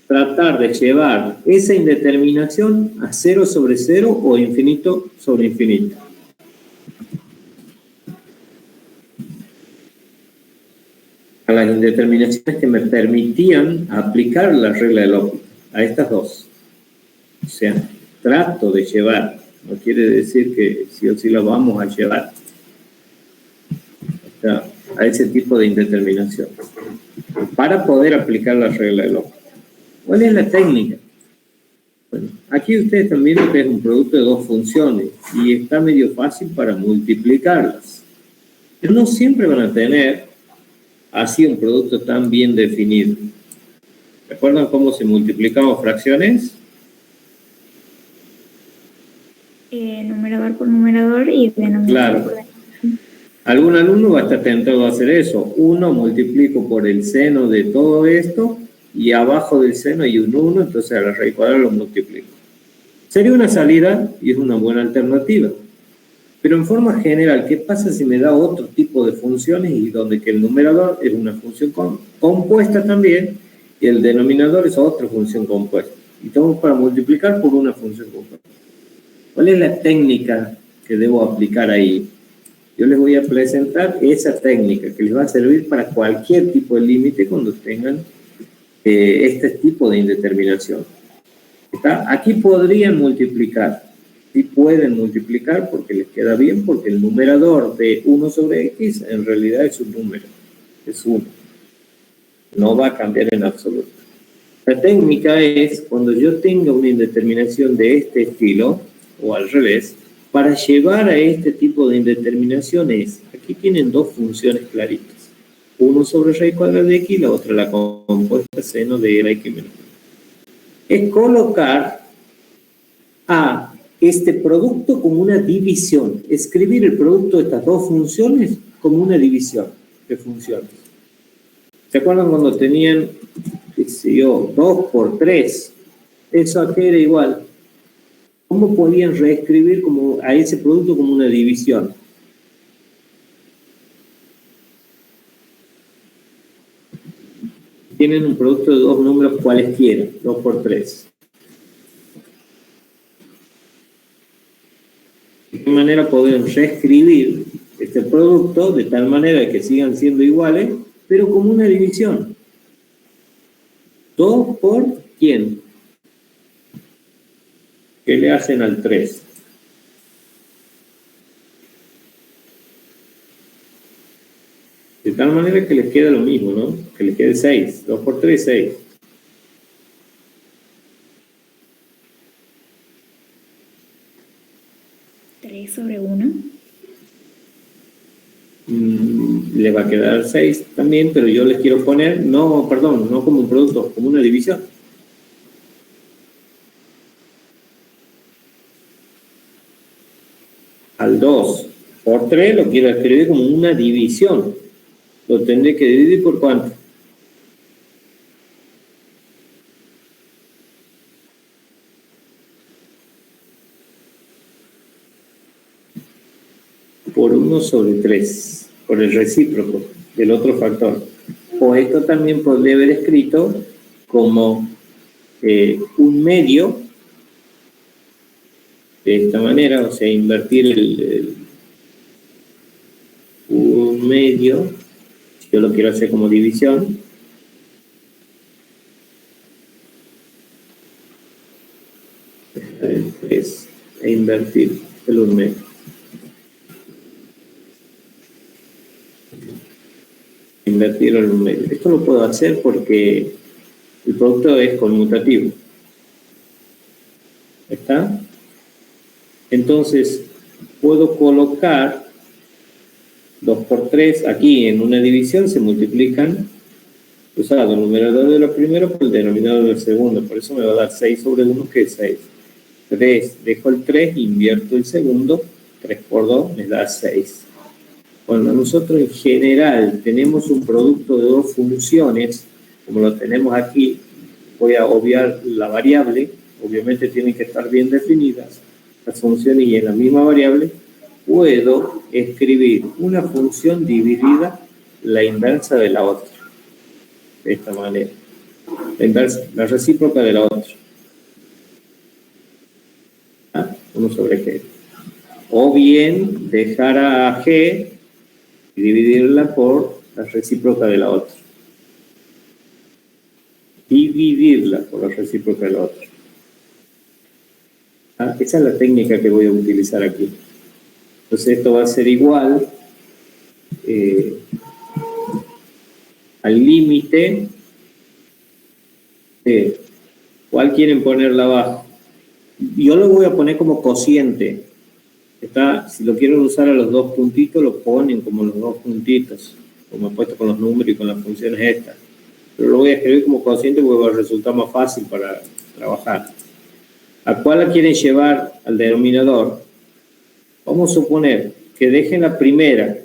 tratar de llevar esa indeterminación a 0 sobre 0 o infinito sobre infinito. A las indeterminaciones que me permitían aplicar la regla de L'Hopital, a estas dos. O sea, trato de llevar, no quiere decir que sí o sí lo vamos a llevar a ese tipo de indeterminación para poder aplicar la regla de L'Hopital. ¿Cuál es la técnica? Bueno, aquí ustedes están viendo que es un producto de dos funciones y está medio fácil para multiplicarlas. Pero no siempre van a tener así un producto tan bien definido. ¿Recuerdan cómo se multiplicaban fracciones? Numerador por numerador y denominador Claro. por denominador. Algún alumno va a estar tentado a hacer eso. 1 multiplico por el seno de todo esto y abajo del seno hay un 1, entonces a la raíz cuadrada lo multiplico. Sería una salida y es una buena alternativa. Pero en forma general, ¿qué pasa si me da otro tipo de funciones y donde que el numerador es una función compuesta también y el denominador es otra función compuesta? Y tengo para multiplicar por una función compuesta. ¿Cuál es la técnica que debo aplicar ahí? Yo les voy a presentar esa técnica que les va a servir para cualquier tipo de límite cuando tengan este tipo de indeterminación. ¿Está? Aquí podrían multiplicar. Sí pueden multiplicar porque les queda bien, porque el numerador de 1 sobre x en realidad es un número. Es 1. No va a cambiar en absoluto. La técnica es cuando yo tenga una indeterminación de este estilo, o al revés, para llevar a este tipo de indeterminaciones, aquí tienen dos funciones claritas. 1 sobre raíz cuadrada de x y la otra la compuesta seno de la x menos 1. Es colocar a este producto como una división, escribir el producto de estas dos funciones como una división de funciones. ¿Se acuerdan cuando tenían, qué sé yo, 2 por 3? Eso aquí era igual. ¿Cómo podían reescribir a ese producto como una división? Tienen un producto de dos números cualesquiera, 2 por 3. ¿De qué manera podrían reescribir este producto de tal manera que sigan siendo iguales, pero como una división? 2 por ¿quién? ¿Qué le hacen al 3? De tal manera que les queda lo mismo, ¿no? Que les quede 6. 2 por 3, 6. ¿3 sobre 1? Le va a quedar 6 también, pero yo les quiero poner, no como un producto, como una división. Al 2 por 3 lo quiero escribir como una división. Lo tendré que dividir por ¿cuánto? Por 1 sobre 3, por el recíproco del otro factor. O esto también podría haber escrito como un medio, de esta manera, o sea, invertir un medio, si yo lo quiero hacer como división, es invertir el un medio. Invertir en un medio. Esto lo puedo hacer porque el producto es conmutativo. ¿Está? Entonces, puedo colocar 2 por 3 aquí en una división, se multiplican, usando el numerador de lo primero por el denominador del segundo. Por eso me va a dar 6 sobre 1, que es 6. 3, dejo el 3, invierto el segundo, 3 por 2 me da 6. Cuando nosotros en general tenemos un producto de dos funciones, como lo tenemos aquí, voy a obviar la variable, obviamente tienen que estar bien definidas las funciones, y en la misma variable puedo escribir una función dividida la inversa de la otra, de esta manera, la inversa, la recíproca de la otra, 1 sobre g, o bien dejar a g y dividirla por la recíproca de la otra. Dividirla por la recíproca de la otra. Esa es la técnica que voy a utilizar aquí. Entonces esto va a ser igual al límite de ¿cuál quieren ponerla abajo? Yo lo voy a poner como cociente. Si lo quieren usar a los dos puntitos, lo ponen como los dos puntitos, como he puesto con los números y con las funciones estas. Pero lo voy a escribir como cociente porque va a resultar más fácil para trabajar. ¿A cuál la quieren llevar al denominador? Vamos a suponer que dejen la primera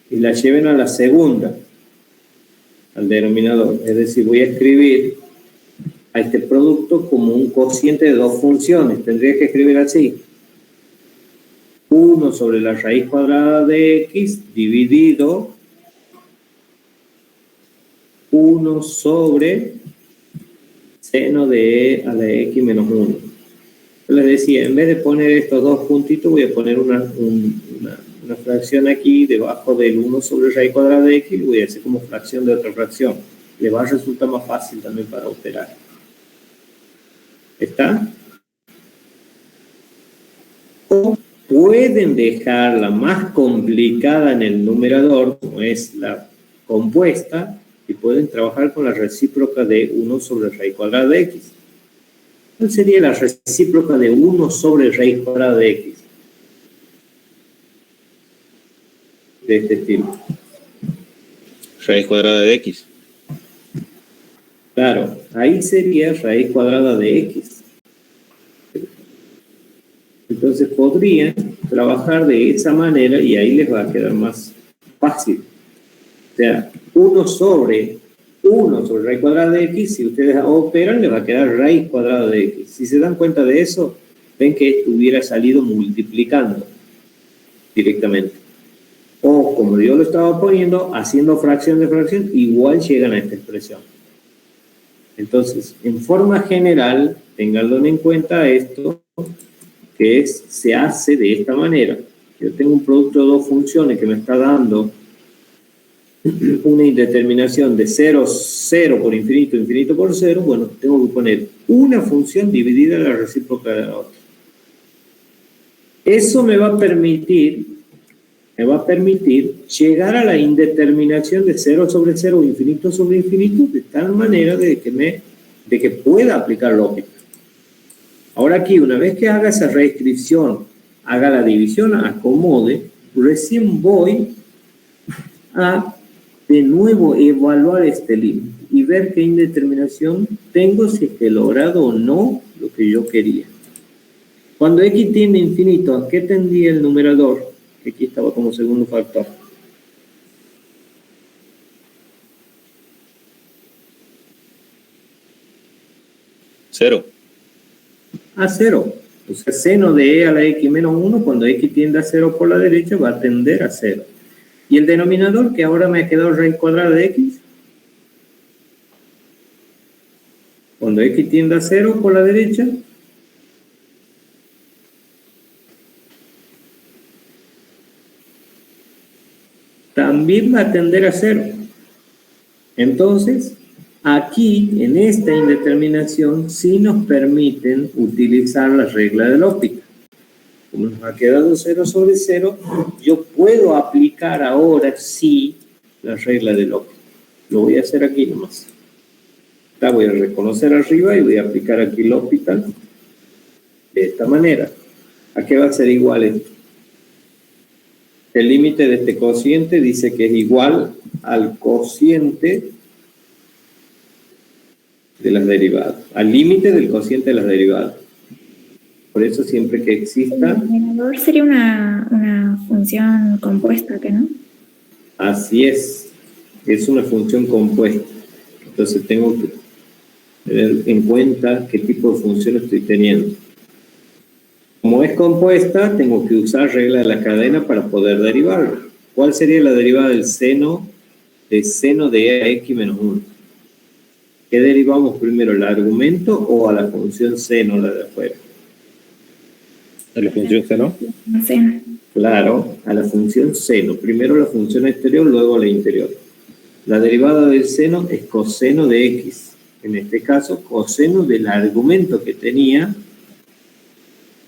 y la lleven a la segunda, al denominador. Es decir, voy a escribir a este producto como un cociente de dos funciones. Tendría que escribir así: 1 sobre la raíz cuadrada de x dividido 1 sobre seno de e a la x menos 1. Yo les decía, en vez de poner estos dos puntitos, voy a poner una fracción aquí debajo del 1 sobre raíz cuadrada de x, y voy a hacer como fracción de otra fracción. Le va a resultar más fácil también para operar. ¿Está? O pueden dejarla más complicada en el numerador, como es la compuesta, y pueden trabajar con la recíproca de 1 sobre raíz cuadrada de x. ¿Cuál sería la recíproca de 1 sobre raíz cuadrada de x? De este tipo. Raíz cuadrada de x. Claro, ahí sería raíz cuadrada de x. Entonces podrían trabajar de esa manera y ahí les va a quedar más fácil. O sea, 1 sobre raíz cuadrada de x, si ustedes operan, les va a quedar raíz cuadrada de x. Si se dan cuenta de eso, ven que esto hubiera salido multiplicando directamente. O, como yo lo estaba poniendo, haciendo fracción de fracción, igual llegan a esta expresión. Entonces, en forma general, tenganlo en cuenta esto, que se hace de esta manera. Yo tengo un producto de dos funciones que me está dando una indeterminación de 0, 0 por infinito, infinito por 0, bueno, tengo que poner una función dividida en la recíproca de la otra. Eso me va a permitir llegar a la indeterminación de 0 sobre 0 o infinito sobre infinito de tal manera de que pueda aplicar lógica. Ahora aquí, una vez que haga esa reescripción, haga la división, acomode, recién voy a de nuevo evaluar este límite y ver qué indeterminación tengo, si es que he logrado o no lo que yo quería. Cuando x tiende a infinito, ¿a qué tendría el numerador? Que aquí estaba como segundo factor. Cero. A 0. O sea, seno de e a la x menos 1, cuando x tiende a 0 por la derecha, va a tender a 0. ¿Y el denominador, que ahora me ha quedado raíz cuadrada de x? Cuando x tiende a 0 por la derecha, también va a tender a 0. Entonces, aquí, en esta indeterminación, sí nos permiten utilizar la regla de la óptica. Como nos ha quedado 0 sobre 0, yo puedo aplicar ahora sí la regla de la óptica. Lo voy a hacer aquí nomás. La voy a reconocer arriba y voy a aplicar aquí la óptica de esta manera. ¿A qué va a ser igual esto? El límite de este cociente dice que es igual al cociente de las derivadas, al límite del cociente de las derivadas. Por eso siempre que exista... El denominador sería una función compuesta, ¿que no? Así es una función compuesta. Entonces tengo que tener en cuenta qué tipo de función estoy teniendo. Como es compuesta, tengo que usar regla de la cadena para poder derivarla. ¿Cuál sería la derivada del seno de e a x menos 1? ¿Qué derivamos primero, el argumento o a la función seno, la de afuera? ¿A la función seno? Seno. Claro, a la función seno. Primero la función exterior, luego la interior. La derivada del seno es coseno de x. En este caso, coseno del argumento que tenía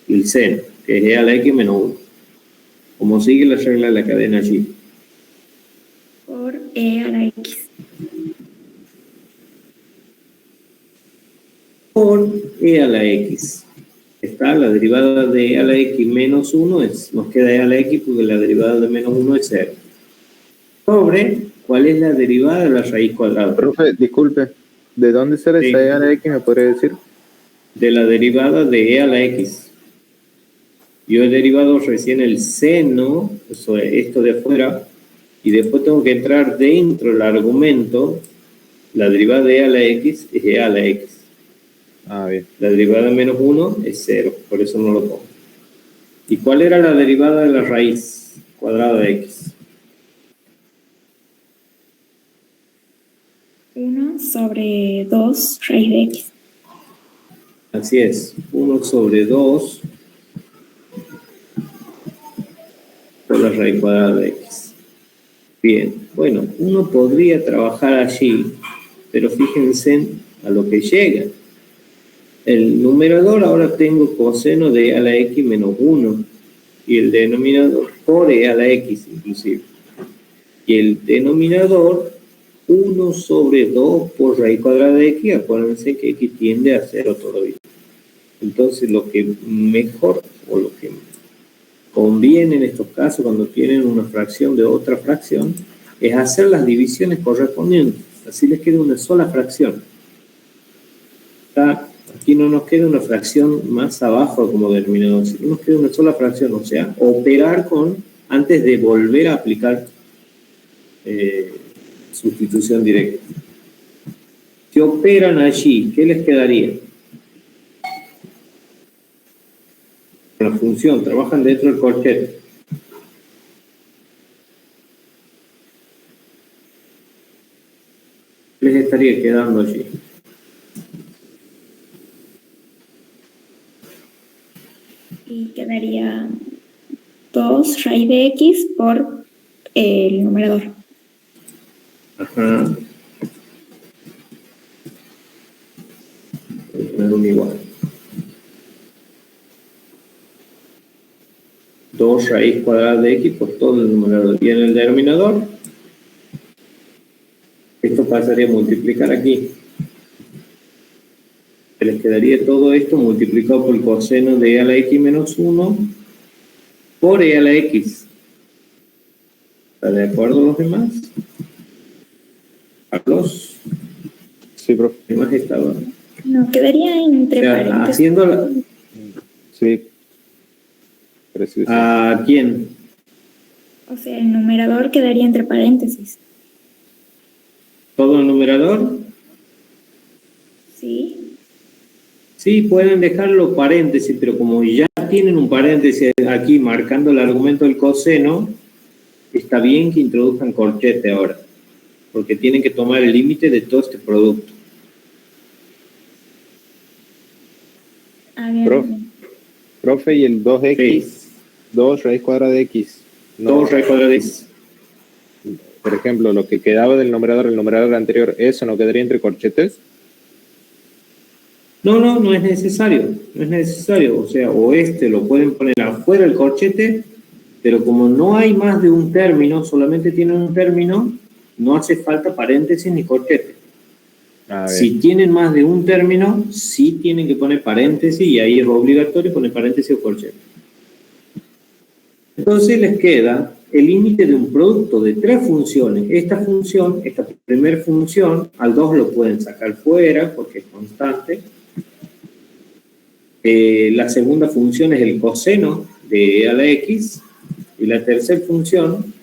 el seno, que es e a la x menos 1. Como sigue la regla de la cadena allí. Por e a la x. Por e a la x. Está la derivada de e a la x menos 1, nos queda e a la x porque la derivada de menos 1 es 0. Sobre, ¿cuál es la derivada de la raíz cuadrada? Profe, disculpe, ¿de dónde será esa e a la x, me podría decir? De la derivada de e a la x. Yo he derivado recién el seno, esto de afuera, y después tengo que entrar dentro del argumento. La derivada de e a la x es e a la x. Ah, bien. La derivada de menos 1 es 0, por eso no lo pongo. ¿Y cuál era la derivada de la raíz cuadrada de x? 1 sobre 2 raíz de x. Así es, 1 sobre 2 por la raíz cuadrada de x. Bien, bueno, uno podría trabajar allí, pero fíjense a lo que llega. El numerador ahora tengo coseno de e a la x menos 1 y el denominador por e a la x inclusive. Y el denominador 1 sobre 2 por raíz cuadrada de x, acuérdense que x tiende a 0 todavía. Entonces lo que mejor o lo que conviene en estos casos cuando tienen una fracción de otra fracción es hacer las divisiones correspondientes. Así les queda una sola fracción. Está aquí no nos queda una fracción más abajo como denominador, sino nos queda una sola fracción, o sea, operar con, antes de volver a aplicar sustitución directa. Si operan allí, ¿qué les quedaría? La función, trabajan dentro del corchete. ¿Qué les estaría quedando allí? Y quedaría 2 raíz de x por el numerador. Ajá. Voy a poner un igual. 2 raíz cuadrada de x por todo el numerador. Y en el denominador, esto pasaría a multiplicar aquí. Les quedaría todo esto multiplicado por el coseno de e a la x menos 1 por e a la x. ¿Está de acuerdo los demás? Carlos. Sí, profe. ¿Qué más estaba? No, quedaría entre paréntesis. Haciendo la... Sí. Preciso. ¿A quién? O sea, el numerador quedaría entre paréntesis. ¿Todo el numerador? Sí. Sí, pueden dejarlo paréntesis, pero como ya tienen un paréntesis aquí marcando el argumento del coseno, está bien que introduzcan corchete ahora, porque tienen que tomar el límite de todo este producto. Ah, bien. Profe, y el 2x, Sí. 2 raíz cuadrada de x. No, 2 raíz cuadrada de x. por ejemplo, lo que quedaba del numerador, el numerador anterior, ¿eso no quedaría entre corchetes? No es necesario, no es necesario, o sea, o lo pueden poner afuera del corchete, pero como no hay más de un término, solamente tienen un término, no hace falta paréntesis ni corchete. Si tienen más de un término, sí tienen que poner paréntesis y ahí es obligatorio poner paréntesis o corchete. Entonces les queda el límite de un producto de 3 funciones. Esta función, esta primera función, al 2 lo pueden sacar fuera porque es constante. La segunda función es el coseno de e a la x y la tercera función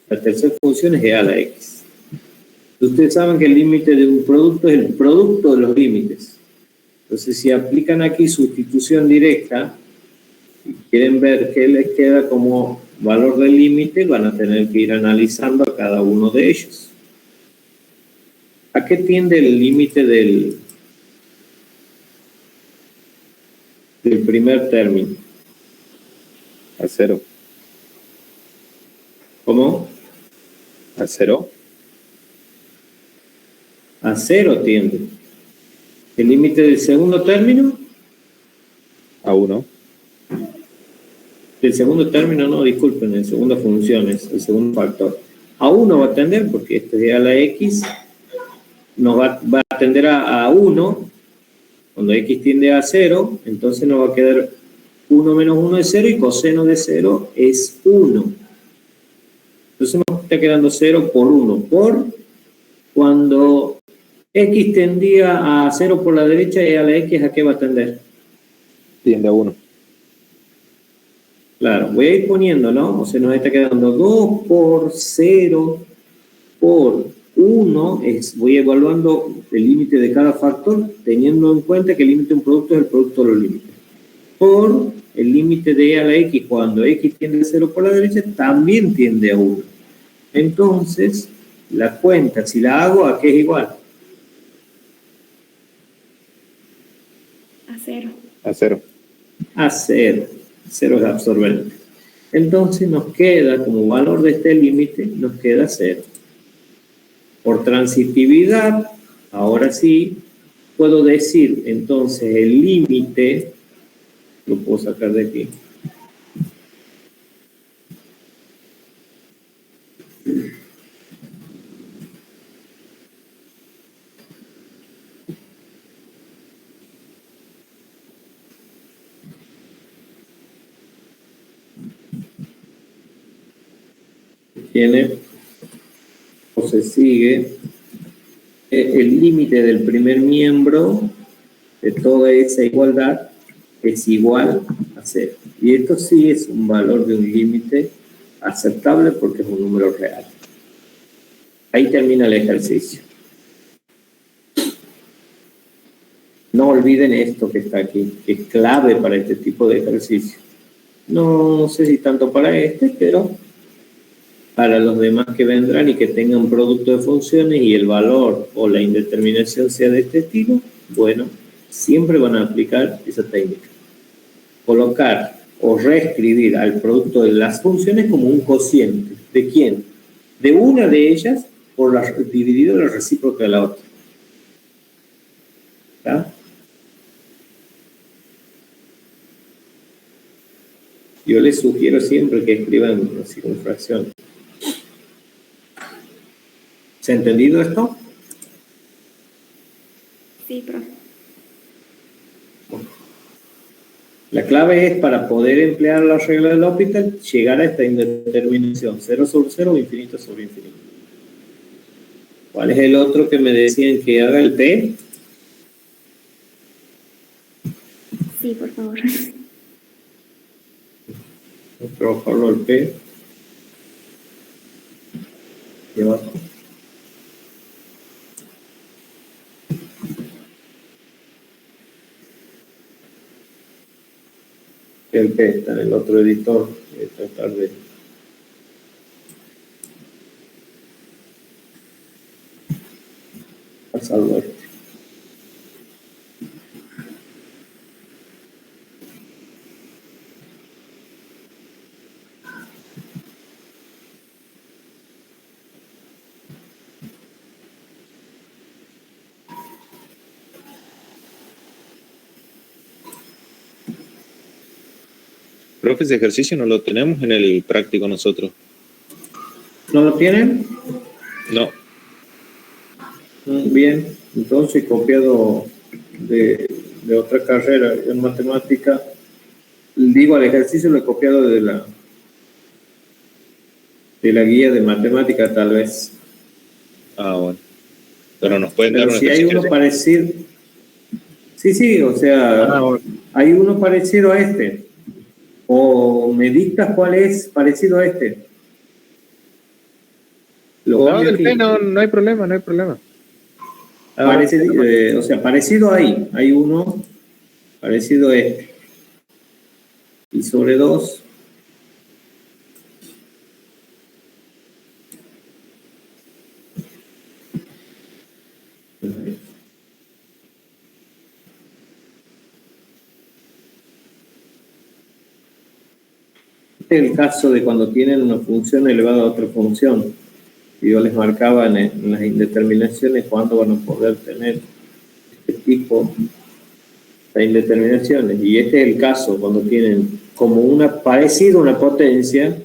es e a la x. Ustedes saben que el límite de un producto es el producto de los límites. Entonces, si aplican aquí sustitución directa y quieren ver qué les queda como valor del límite, van a tener que ir analizando a cada uno de ellos. ¿A qué tiende el límite del primer término? A 0. ¿Cómo? ¿A 0? A 0 tiende. ¿El límite del segundo término? A 1. Del segundo término, no, disculpen, el segundo función es el segundo factor. A 1 va a tender, porque esto es e a la x, nos va a tender a 1, cuando x tiende a 0, entonces nos va a quedar 1 menos 1 es 0 y coseno de 0 es 1. Entonces nos está quedando 0 por 1, por cuando x tendía a 0 por la derecha, e a la x, ¿a qué va a tender? Tiende a 1. Claro, voy a ir poniendo, ¿no? O sea, nos está quedando 2 por 0 por 1, voy evaluando el límite de cada factor, teniendo en cuenta que el límite de un producto es el producto de los límites. Por el límite de e a la x, cuando x tiende a 0 por la derecha, también tiende a 1. Entonces, la cuenta, si la hago, ¿a qué es igual? A 0. A 0. A 0. 0 es absorbente. Entonces nos queda, como valor de este límite, nos queda 0. Por transitividad, ahora sí, puedo decir, entonces, el límite, lo puedo sacar de aquí. Tiene o se sigue el límite del primer miembro de toda esa igualdad es igual a 0. Y esto sí es un valor de un límite aceptable porque es un número real. Ahí termina el ejercicio. No olviden esto que está aquí, que es clave para este tipo de ejercicio. No sé si tanto para este, pero para los demás que vendrán y que tengan producto de funciones y el valor o la indeterminación sea de este estilo, bueno, siempre van a aplicar esa técnica. Colocar o reescribir al producto de las funciones como un cociente. ¿De quién? De una de ellas por dividido la recíproca de la otra. ¿Está? Yo les sugiero siempre que escriban así con fracción. ¿Se ha entendido esto? Sí, profe. La clave es, para poder emplear la regla del L'Hopital, llegar a esta indeterminación, 0 sobre 0 o infinito sobre infinito. ¿Cuál es el otro que me decían que haga el P? Sí, por favor. Vamos a trabajarlo al P. Y abajo. El P está en el otro editor. Voy a tratar de... pasarlo a este. Profe, ese ejercicio no lo tenemos en el práctico nosotros. ¿No lo tienen? No. Bien, entonces copiado de otra carrera en matemática, digo, al ejercicio lo he copiado de la guía de matemática, tal vez. Ah, bueno. Pero nos pueden dar Pero un si hay ejercicio. uno parecido, sí, o sea, bueno. hay uno parecido a este, o me dictas cuál es parecido a este. Lo No, del aquí. P no hay problema, no hay problema. O sea, parecido hay uno parecido a este. Y sobre 2. Este es el caso de cuando tienen una función elevada a otra función. Yo les marcaba en las indeterminaciones cuándo van a poder tener este tipo de indeterminaciones. Y este es el caso cuando tienen como parecido a una potencia,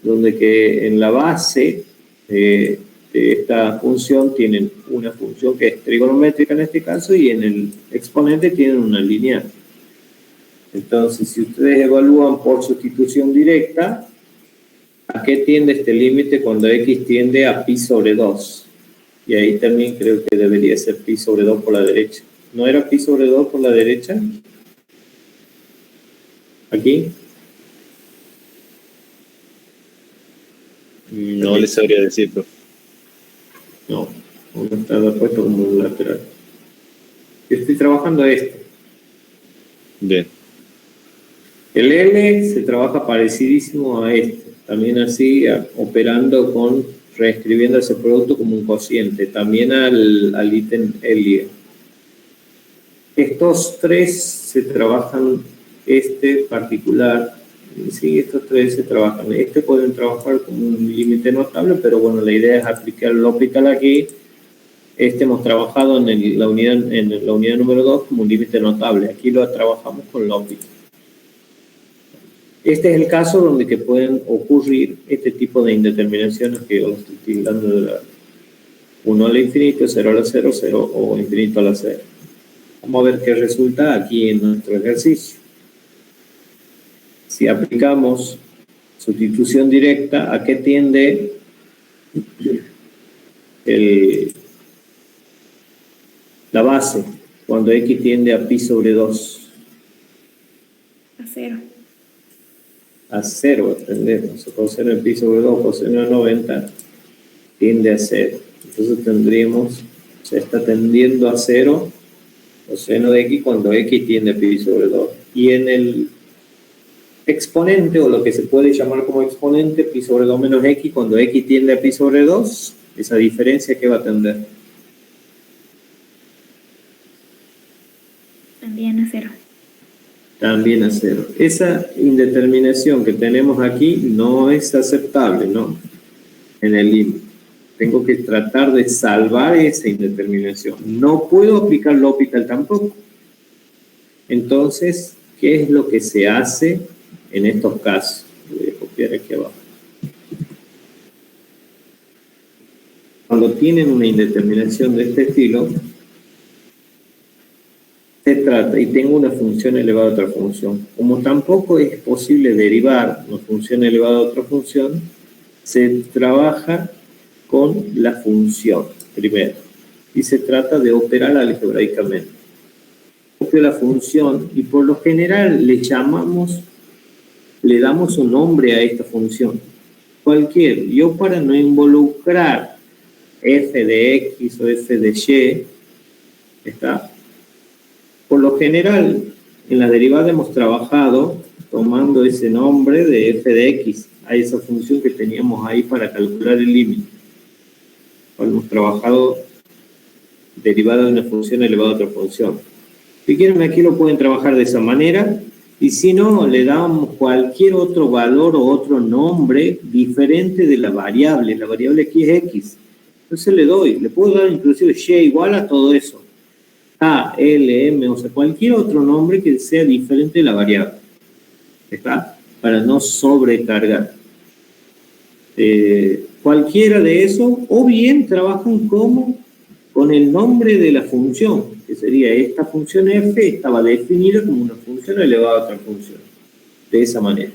donde que en la base de esta función tienen una función que es trigonométrica en este caso, y en el exponente tienen una lineal. Entonces, si ustedes evalúan por sustitución directa, ¿a qué tiende este límite cuando x tiende a pi sobre 2? Y ahí también creo que debería ser pi sobre 2 por la derecha. ¿No era pi sobre 2 por la derecha? ¿Aquí? No les sabría decir, profe. No está puesto como un lateral. Yo estoy trabajando esto. Bien. El L se trabaja parecidísimo a este. También así, operando reescribiendo ese producto como un cociente. También al ítem L. Estos tres se trabajan, este particular, sí, estos tres se trabajan. Pueden trabajar como un límite notable, pero bueno, la idea es aplicar el L'Hopital aquí. Hemos trabajado en la unidad número 2 como un límite notable. Aquí lo trabajamos con L'Hopital. Este es el caso donde que pueden ocurrir este tipo de indeterminaciones que yo estoy tildando de 1 al infinito, 0 a la 0, 0 o infinito a la 0. Vamos a ver qué resulta aquí en nuestro ejercicio. Si aplicamos sustitución directa, ¿a qué tiende la base? cuando x tiende a pi sobre 2? A 0. A 0, entendemos. Coseno de pi sobre 2, coseno de 90 tiende a 0. Entonces tendríamos, se está tendiendo a 0 coseno de x cuando x tiende a pi sobre 2. Y en el exponente, o lo que se puede llamar como exponente, pi sobre 2 menos x, cuando x tiende a pi sobre 2, esa diferencia, ¿qué va a tender? También a 0. También a 0. Esa indeterminación que tenemos aquí no es aceptable, ¿no? En el límite. Tengo que tratar de salvar esa indeterminación. No puedo aplicar L'Hopital tampoco. Entonces, ¿qué es lo que se hace en estos casos? Voy a copiar aquí abajo. Cuando tienen una indeterminación de este estilo, se trata, y tengo una función elevada a otra función. Como tampoco es posible derivar una función elevada a otra función, se trabaja con la función primero. Y se trata de operar algebraicamente. Copio la función y por lo general le damos un nombre a esta función. Cualquier. Yo, para no involucrar f de x o f de y, está. Por lo general, en la derivada hemos trabajado tomando ese nombre de f de x a esa función que teníamos ahí para calcular el límite. Hemos trabajado derivada de una función elevada a otra función. Si quieren, aquí lo pueden trabajar de esa manera, y si no, le damos cualquier otro valor o otro nombre diferente de la variable. La variable aquí es x. Entonces le puedo dar inclusive y igual a todo eso. A, L, M, o sea, cualquier otro nombre que sea diferente de la variable. ¿Está? Para no sobrecargar. Cualquiera de eso, o bien trabajan como con el nombre de la función, que sería esta función f, estaba definida como una función elevada a otra función. De esa manera.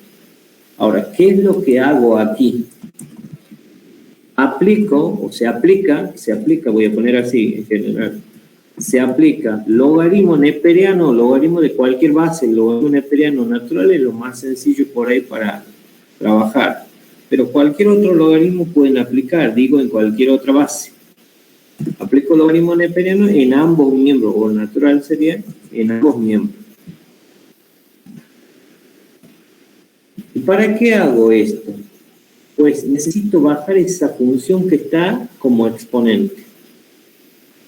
Ahora, ¿qué es lo que hago aquí? Aplico, o se aplica, voy a poner así en general, se aplica logaritmo neperiano, logaritmo de cualquier base, logaritmo neperiano natural es lo más sencillo por ahí para trabajar. Pero cualquier otro logaritmo pueden aplicar, digo, en cualquier otra base. Aplico logaritmo neperiano en ambos miembros, o natural sería en ambos miembros. ¿Y para qué hago esto? Pues necesito bajar esa función que está como exponente.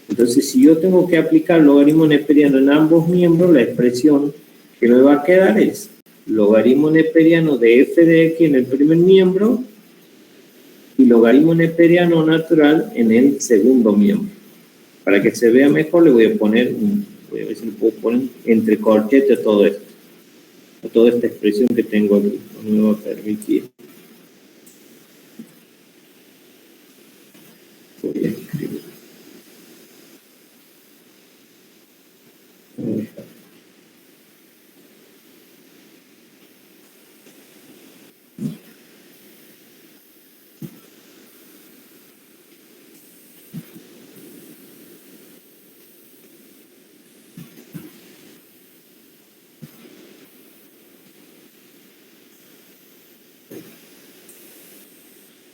Entonces, si yo tengo que aplicar logaritmo neperiano en ambos miembros, la expresión que me va a quedar es logaritmo neperiano de f de x en el primer miembro y logaritmo neperiano natural en el segundo miembro. Para que se vea mejor, le voy a poner, voy a ver si le puedo poner entre corchetes todo esto, toda esta expresión que tengo aquí, no me va a permitir. Voy a escribir.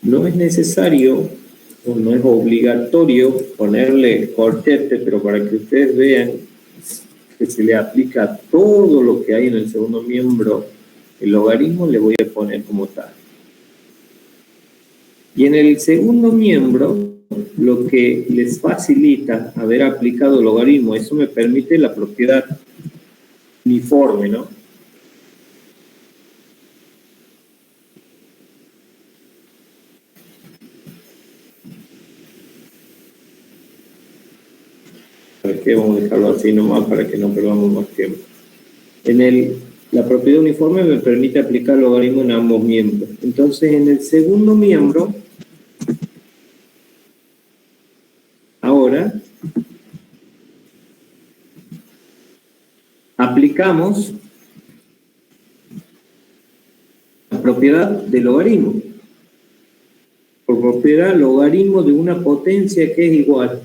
No es necesario o no es obligatorio ponerle corchete, pero para que ustedes vean que se le aplica todo lo que hay en el segundo miembro, el logaritmo, le voy a poner como tal. Y en el segundo miembro, lo que les facilita haber aplicado logaritmo, eso me permite la propiedad uniforme, ¿no? Vamos a dejarlo así nomás para que no perdamos más tiempo. La propiedad uniforme me permite aplicar logaritmo en ambos miembros. Entonces, en el segundo miembro, ahora, aplicamos la propiedad de logaritmo. Por propiedad, logaritmo de una potencia que es igual.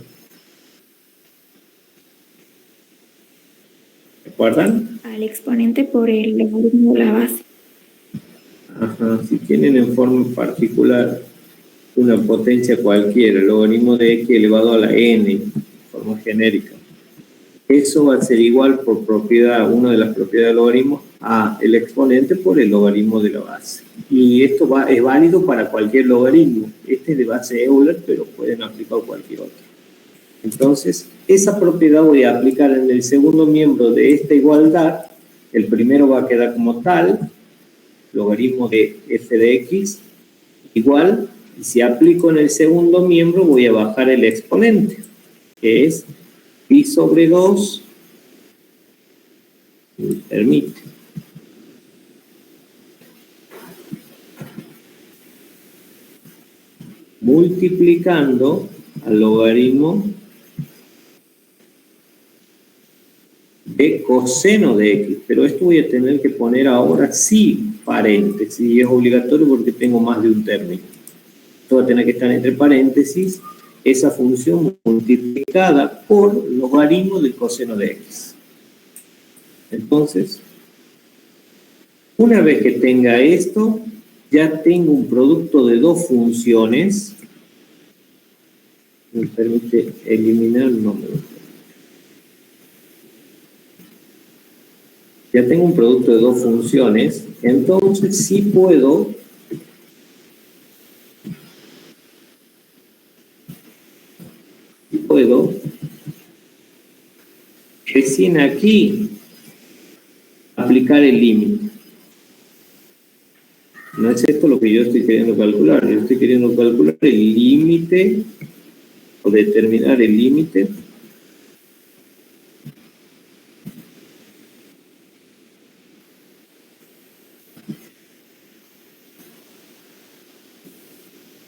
al exponente por el logaritmo de la base. Ajá, si tienen en forma particular una potencia cualquiera, el logaritmo de x elevado a la n, en forma genérica, eso va a ser igual por propiedad, una de las propiedades del logaritmo, a el exponente por el logaritmo de la base. Y esto es válido para cualquier logaritmo. Este es de base Euler, pero pueden aplicar cualquier otro. Entonces, esa propiedad voy a aplicar en el segundo miembro de esta igualdad. El primero va a quedar como tal, logaritmo de f de x, igual, y si aplico en el segundo miembro voy a bajar el exponente, que es pi sobre 2, me permite, multiplicando al logaritmo de coseno de x, pero esto voy a tener que poner ahora sí paréntesis, y es obligatorio porque tengo más de un término. Esto va a tener que estar entre paréntesis, esa función multiplicada por logaritmo del coseno de x. Entonces, una vez que tenga esto, ya tengo un producto de dos funciones. Me permite eliminar el número. Ya tengo un producto de dos funciones, entonces sí puedo recién aquí aplicar el límite. No es esto lo que yo estoy queriendo calcular. Yo estoy queriendo calcular el límite o determinar el límite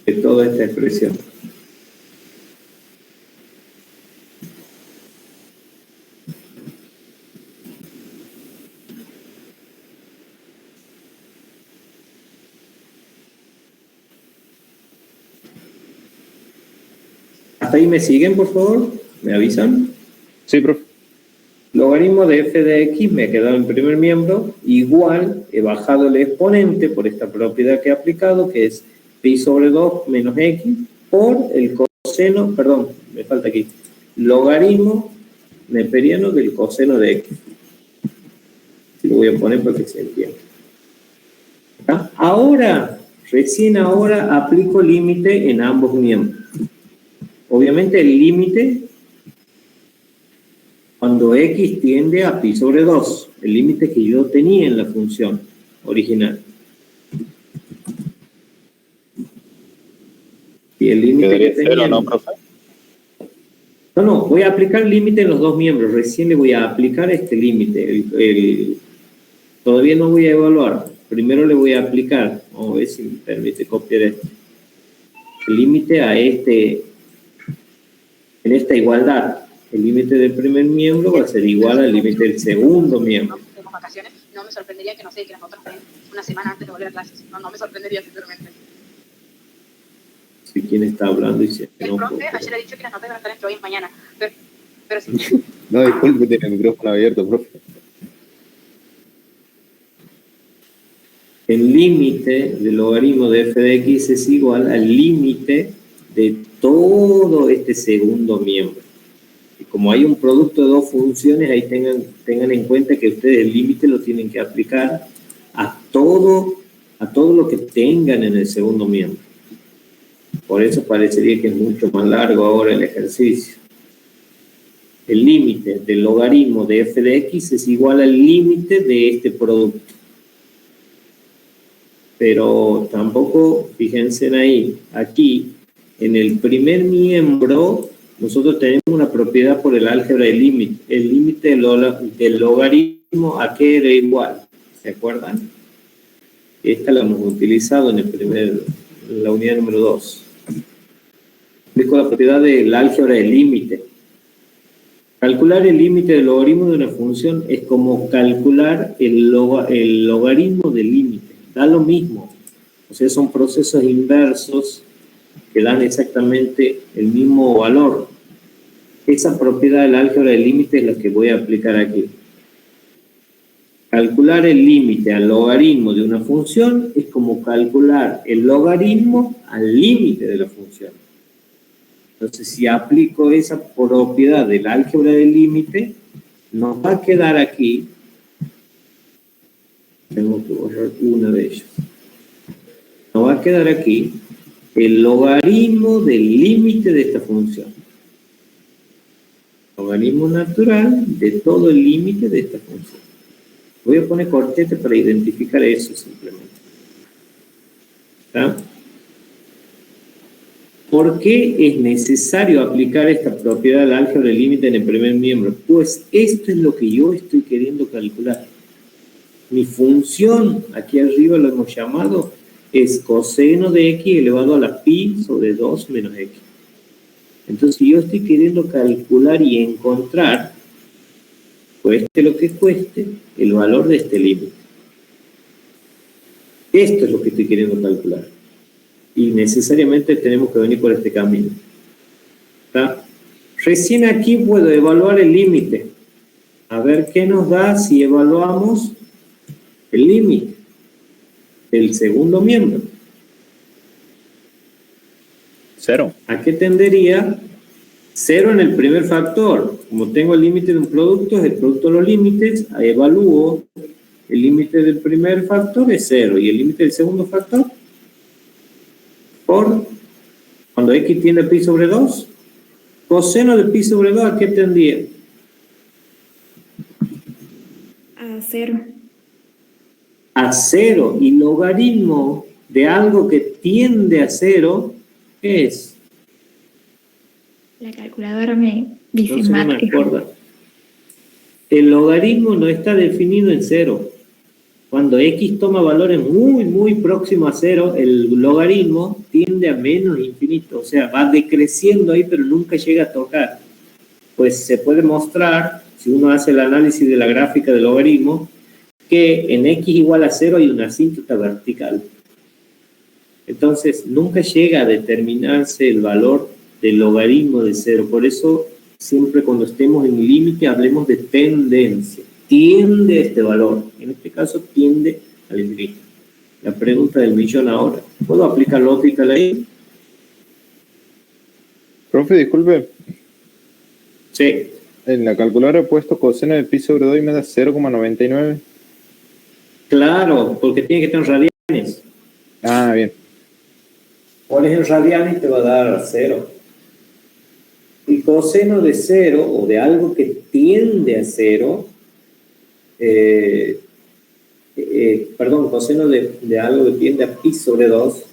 de toda esta expresión. ¿Hasta ahí me siguen, por favor? ¿Me avisan? Sí, profe. Logaritmo de f de x me ha quedado en primer miembro, igual, he bajado el exponente por esta propiedad que he aplicado, que es pi sobre 2 menos x, por el coseno, perdón, me falta aquí, logaritmo neperiano del coseno de x. Así lo voy a poner para que se entienda. ¿Ah? Ahora, recién ahora aplico límite en ambos miembros. Obviamente el límite cuando x tiende a pi sobre 2, el límite que yo tenía en la función original. Y el límite que tenía... ¿Cero, no, profe? No, voy a aplicar el límite en los dos miembros. Recién le voy a aplicar este límite. Todavía no voy a evaluar. Primero le voy a aplicar, vamos a ver si me permite copiar esto. El límite a en esta igualdad. El límite del primer miembro va a ser igual al límite del segundo miembro. Tenemos vacaciones, no me sorprendería que, no sé, que nosotros una semana antes de volver a clases. No me sorprendería, sinceramente. Sí, ¿quién está hablando? Y si El no, profe ayer ha dicho que las notas van a estar entre hoy y mañana. Pero sí. No, disculpe, tiene el micrófono abierto, profe. El límite del logaritmo de f de x es igual al límite de todo este segundo miembro. Y como hay un producto de dos funciones, ahí tengan en cuenta que ustedes el límite lo tienen que aplicar a todo lo que tengan en el segundo miembro. Por eso parecería que es mucho más largo ahora el ejercicio. El límite del logaritmo de f de x es igual al límite de este producto. Pero tampoco, fíjense en ahí, aquí, en el primer miembro, nosotros tenemos una propiedad por el álgebra del límite. El límite del logaritmo, ¿a qué era igual? ¿Se acuerdan? Esta la hemos utilizado en la unidad número 2. Explico la propiedad del álgebra del límite. Calcular el límite del logaritmo de una función es como calcular el logaritmo del límite. Da lo mismo. O sea, son procesos inversos que dan exactamente el mismo valor. Esa propiedad del álgebra del límite es la que voy a aplicar aquí. calcular el límite al logaritmo de una función es como calcular el logaritmo al límite de la función. Entonces, si aplico esa propiedad del álgebra del límite, nos va a quedar aquí, tengo que borrar una de ellas, nos va a quedar aquí el logaritmo del límite de esta función. Logaritmo natural de todo el límite de esta función. Voy a poner corchete para identificar eso simplemente. ¿Está? ¿Por qué es necesario aplicar esta propiedad del álgebra del límite en el primer miembro? Pues esto es lo que yo estoy queriendo calcular. Mi función, aquí arriba lo hemos llamado, es coseno de x elevado a la pi sobre 2 menos x. Entonces, yo estoy queriendo calcular y encontrar, cueste lo que cueste, el valor de este límite. Esto es lo que estoy queriendo calcular. Y necesariamente tenemos que venir por este camino. ¿Está? Recién aquí puedo evaluar el límite. A ver qué nos da si evaluamos el límite del segundo miembro. 0. ¿A qué tendería? 0 en el primer factor. Como tengo el límite de un producto, es el producto de los límites, evalúo el límite del primer factor es 0 y el límite del segundo factor por cuando x tiende a pi sobre 2, coseno de pi sobre 2, ¿a qué tendría? A 0. A 0. Y logaritmo de algo que tiende a 0, ¿qué es? La calculadora me dice No me matriz. acuerdo. El logaritmo no está definido en 0. Cuando x toma valores muy próximos a 0, el logaritmo tiende a menos infinito. O sea, va decreciendo ahí, pero nunca llega a tocar. Pues se puede mostrar, si uno hace el análisis de la gráfica del logaritmo, que en x igual a 0 hay una asíntota vertical. Entonces, nunca llega a determinarse el valor del logaritmo de 0. Por eso, siempre cuando estemos en límite, hablemos de tendencia. Tiende este valor. En este caso, tiende al infinito. La pregunta del millón ahora. ¿Puedo aplicar lógica ahí? Profe, disculpe. Sí. En la calculadora he puesto coseno de pi sobre 2 y me da 0,99. Claro, porque tiene que estar en radianes. Ah, bien. Pones en radianes y te va a dar 0. Y coseno de 0, o de algo que tiende a 0, coseno de algo que tiende a pi sobre 2,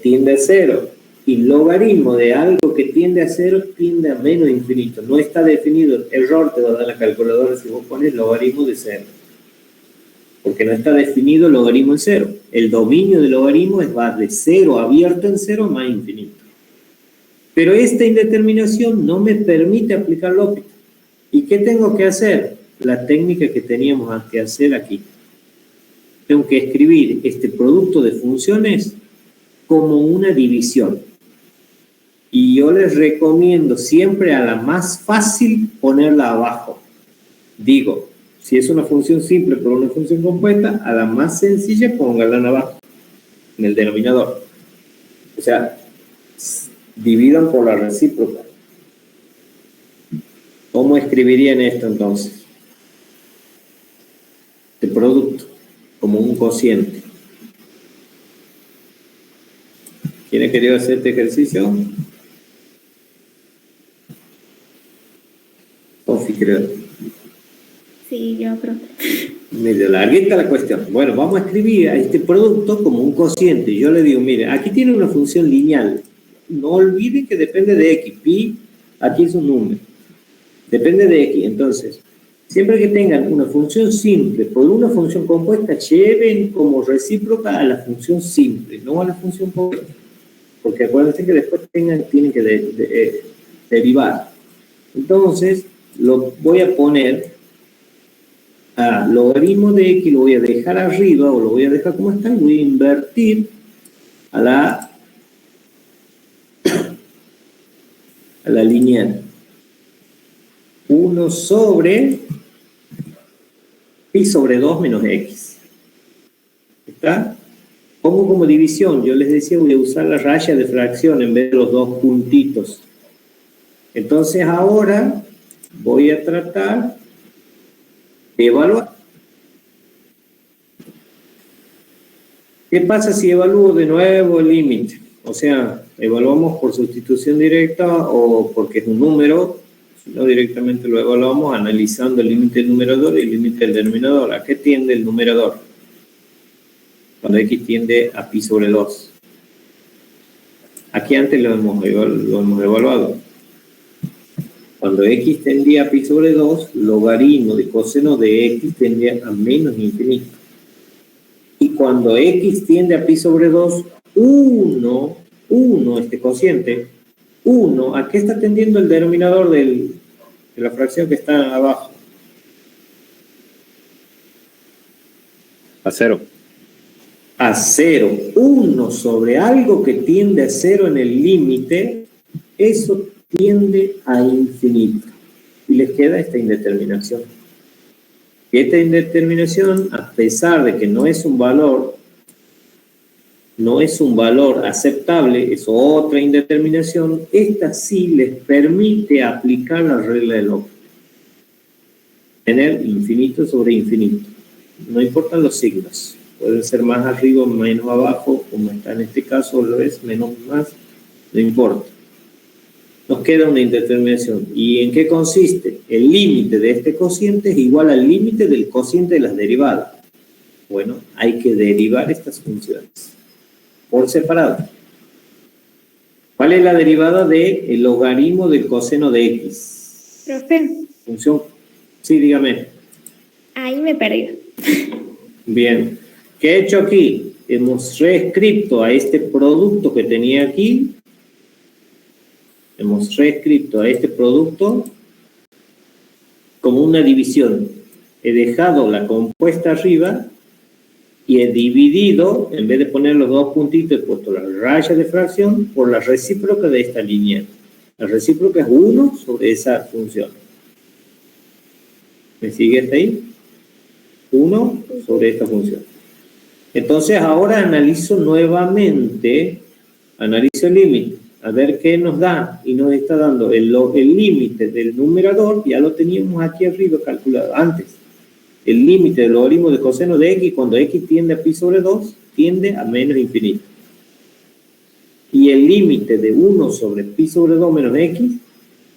tiende a 0. Y logaritmo de algo que tiende a 0 tiende a menos infinito. No está definido. Error te va a dar la calculadora si vos pones logaritmo de 0. Porque no está definido el logaritmo en 0. El dominio del logaritmo va de 0 abierto en 0 más infinito. Pero esta indeterminación no me permite aplicar lógica. ¿Y qué tengo que hacer? La técnica que teníamos que hacer aquí. Tengo que escribir este producto de funciones como una división. Y yo les recomiendo siempre a la más fácil ponerla abajo. Digo, si es una función simple por una función compuesta, a la más sencilla póngala abajo, en el denominador. O sea, dividan por la recíproca. ¿Cómo escribirían esto entonces? De producto, como un cociente. ¿Quién ha querido hacer este ejercicio? Sofi, creo. Sí, yo creo. Medio larguita la cuestión. Bueno, vamos a escribir a este producto como un cociente. Yo le digo, mire, aquí tiene una función lineal. No olviden que depende de x. Pi, aquí es un número. Depende de x. Entonces, siempre que tengan una función simple por una función compuesta, lleven como recíproca a la función simple, no a la función compuesta. Porque acuérdense que después tienen que derivar. Entonces, lo voy a poner a logaritmo de x, lo voy a dejar arriba o lo voy a dejar como está, y voy a invertir a la lineal. 1 sobre pi sobre 2 menos x. ¿Está? Pongo como división. Yo les decía, voy a usar la raya de fracción en vez de los dos puntitos. Entonces ahora voy a tratar de evaluar. ¿Qué pasa si evalúo de nuevo el límite? O sea, evaluamos por sustitución directa o porque es un número, si no directamente lo evaluamos analizando el límite del numerador y el límite del denominador. ¿A qué tiende el numerador? Cuando x tiende a pi sobre 2. Aquí antes lo hemos evaluado. Cuando x tendía a pi sobre 2, logaritmo de coseno de x tendía a menos infinito. Y cuando x tiende a pi sobre 2, 1, este cociente, 1, ¿a qué está tendiendo el denominador de la fracción que está abajo? A 0. A 0. 1 sobre algo que tiende a 0 en el límite, eso tiende a infinito. Y les queda esta indeterminación. Y esta indeterminación, a pesar de que no es un valor aceptable, es otra indeterminación, esta sí les permite aplicar la regla de L'Hopital. Tener infinito sobre infinito. No importan los signos. Pueden ser más arriba o menos abajo, como está en este caso, lo es menos más, no importa. Nos queda una indeterminación. ¿Y en qué consiste? El límite de este cociente es igual al límite del cociente de las derivadas. Bueno, hay que derivar estas funciones por separado. ¿Cuál es la derivada del logaritmo del coseno de x? Profe. Función. Sí, dígame. Ahí me perdí. Bien. ¿Qué he hecho aquí? Hemos reescrito a este producto que tenía aquí. Hemos reescrito a este producto como una división. He dejado la compuesta arriba y he dividido, en vez de poner los dos puntitos, he puesto la raya de fracción por la recíproca de esta línea. La recíproca es 1 sobre esa función. ¿Me sigue hasta ahí? 1 sobre esta función. Entonces ahora analizo nuevamente, analizo el límite, a ver qué nos da, y nos está dando el límite del numerador, ya lo teníamos aquí arriba calculado antes. El límite del logaritmo de coseno de x cuando x tiende a pi sobre 2, tiende a menos infinito. Y el límite de 1 sobre pi sobre 2 menos x,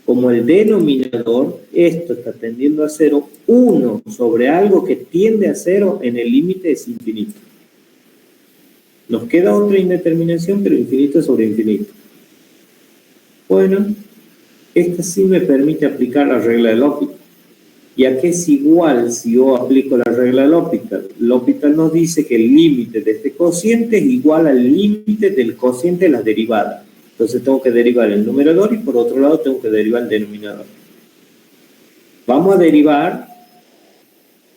como el denominador, esto está tendiendo a 0, 1 sobre algo que tiende a 0 en el límite es infinito. Nos queda otra indeterminación, pero infinito sobre infinito. Bueno, esta sí me permite aplicar la regla de L'Hopital. Ya que es igual si yo aplico la regla de L'Hopital. L'Hopital nos dice que el límite de este cociente es igual al límite del cociente de las derivadas. Entonces tengo que derivar el numerador y por otro lado tengo que derivar el denominador. Vamos a derivar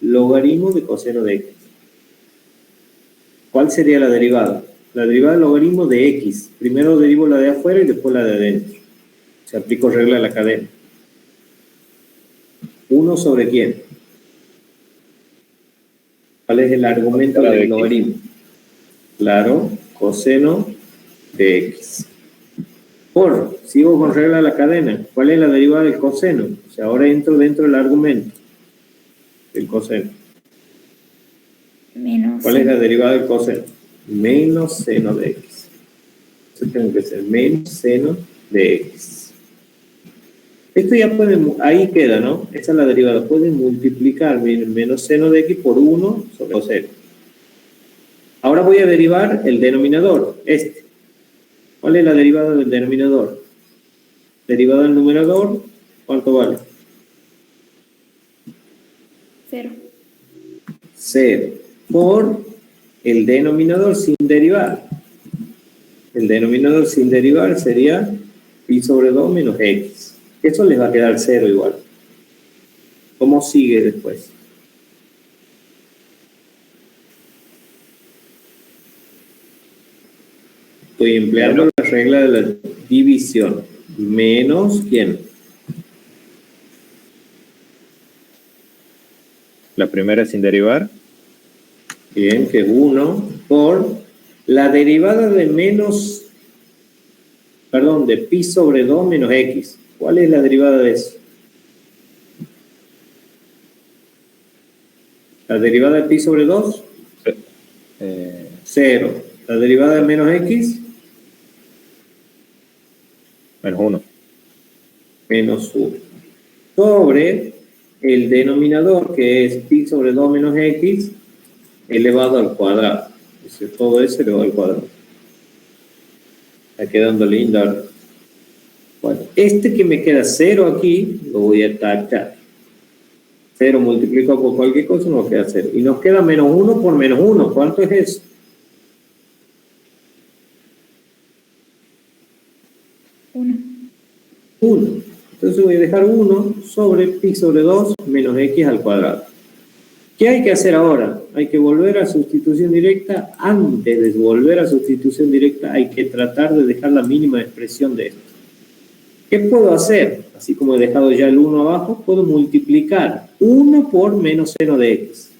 logaritmo de coseno de x. ¿Cuál sería la derivada? La derivada del logaritmo de x. Primero derivo la de afuera y después la de adentro. Se aplico regla de la cadena. 1 sobre quién. ¿Cuál es el argumento del logaritmo? Claro, coseno de x. Sigo con regla de la cadena. ¿Cuál es la derivada del coseno? O sea, ahora entro dentro del argumento del coseno. Menos. ¿Cuál es la derivada del coseno? Menos seno de x. Eso tiene que ser menos seno de x. Esto ya puede, ahí queda, ¿no? Esa es la derivada. Pueden multiplicar menos seno de x por 1 sobre coseno. Ahora voy a derivar el denominador, este. ¿Cuál es la derivada del denominador? Derivada del numerador, ¿cuánto vale? 0. 0. Por el denominador sin derivar. El denominador sin derivar sería pi sobre 2 menos x. Eso les va a quedar 0 igual. ¿Cómo sigue después? Estoy empleando la regla de la división. Menos, ¿quién? La primera sin derivar. Bien, que es 1 por la derivada de de pi sobre 2 menos x. ¿Cuál es la derivada de eso? La derivada de pi sobre 2, 0. La derivada de menos x, Menos 1. menos 1. Sobre el denominador, que es pi sobre 2 menos x, elevado al cuadrado. Todo eso elevado al cuadrado. Está quedando lindo ahora. Bueno, este que me queda 0 aquí, lo voy a tachar. 0 multiplicado por cualquier cosa nos queda 0. Y nos queda menos 1 por menos 1. ¿Cuánto es eso? 1. Entonces voy a dejar 1 sobre pi sobre 2 menos x al cuadrado. ¿Qué hay que hacer ahora? Hay que volver a sustitución directa. Antes de volver a sustitución directa hay que tratar de dejar la mínima expresión de esto. ¿Qué puedo hacer? Así como he dejado ya el 1 abajo, puedo multiplicar 1 por menos seno de x.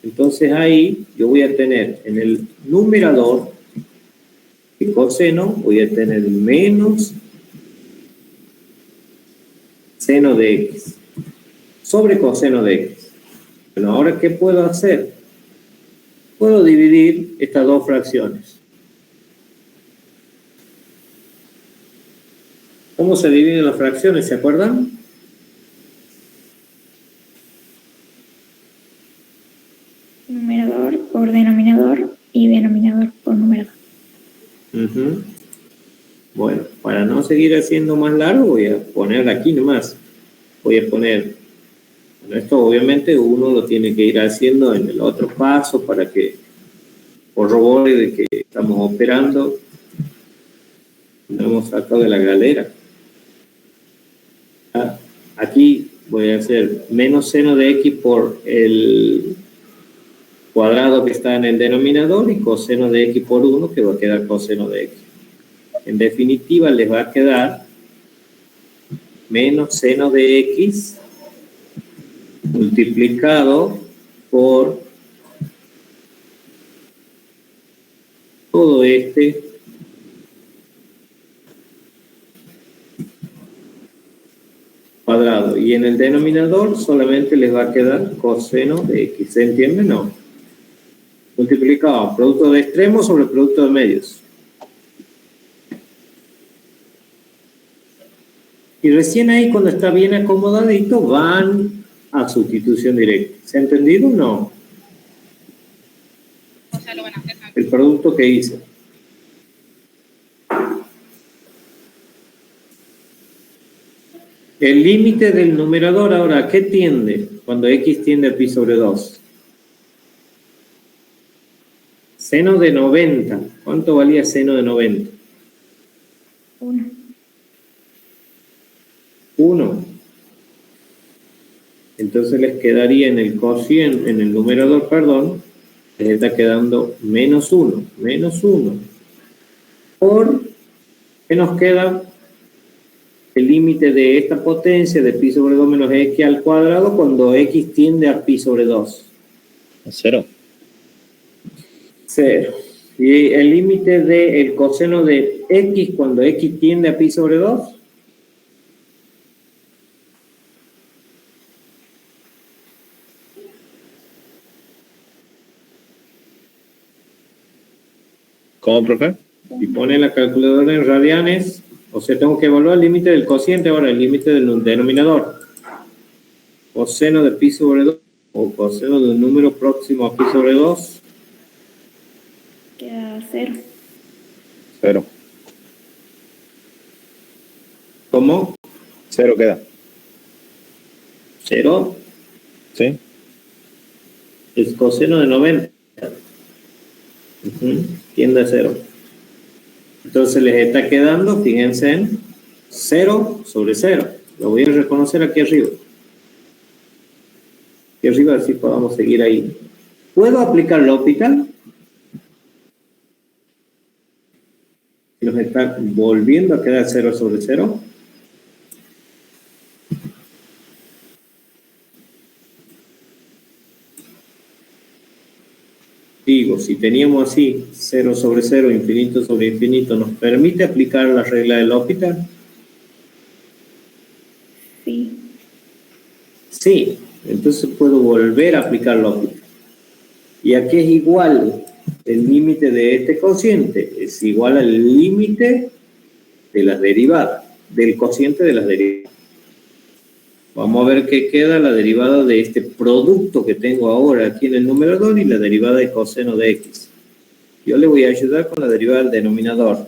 Entonces ahí yo voy a tener en el numerador de coseno, voy a tener menos seno de x sobre coseno de x. Bueno, ahora ¿qué puedo hacer? Puedo dividir estas dos fracciones. ¿Cómo se dividen las fracciones? ¿Se acuerdan? Numerador por denominador y denominador por numerador. Bueno, para no seguir haciendo más largo, voy a poner aquí nomás. Voy a poner, bueno, esto obviamente uno lo tiene que ir haciendo en el otro paso para que corrobore de que estamos operando. Lo hemos sacado de la galera. Aquí voy a hacer menos seno de x por el cuadrado que está en el denominador y coseno de x por 1, que va a quedar coseno de x. En definitiva, les va a quedar menos seno de x multiplicado por todo este cuadrado. Y en el denominador solamente les va a quedar coseno de x. ¿Se entiende? No. Multiplicado producto de extremos sobre producto de medios. Y recién ahí, cuando está bien acomodadito, van a sustitución directa. ¿Se ha entendido o no? O sea, lo van a hacer. El producto que hice. El límite del numerador ahora, ¿a qué tiende? Cuando x tiende a pi sobre 2. Seno de 90. ¿Cuánto valía seno de 90? 1. Entonces les quedaría en el cociente, en el numerador, perdón, les está quedando menos 1. Menos 1. Por, ¿qué nos queda? El límite de esta potencia de pi sobre 2 menos x al cuadrado cuando x tiende a pi sobre 2. 0. 0. Y el límite del coseno de x cuando x tiende a pi sobre 2. ¿Cómo, profe? Y pone la calculadora en radianes, o sea, tengo que evaluar el límite del cociente, ahora el límite del denominador. Coseno de pi sobre 2, o coseno de un número próximo a pi sobre 2. Queda 0. 0. ¿Cómo? 0 queda. 0 ¿Sí? es coseno de 90. Tiende a 0. Entonces les está quedando, fíjense en 0 sobre 0. Lo voy a reconocer aquí arriba. Aquí arriba, así podamos seguir ahí. ¿Puedo aplicar L'Hopital? Si nos está volviendo a quedar 0 sobre 0. digo, si teníamos así 0 sobre 0, infinito sobre infinito, ¿nos permite aplicar la regla de L'Hopital? Sí. Sí, entonces puedo volver a aplicar L'Hopital. ¿Y a qué es igual el límite de este cociente? Es igual al límite de las derivadas, del cociente de las derivadas. Vamos a ver qué queda la derivada de este producto que tengo ahora aquí en el numerador y la derivada de coseno de x. Yo le voy a ayudar con la derivada del denominador. La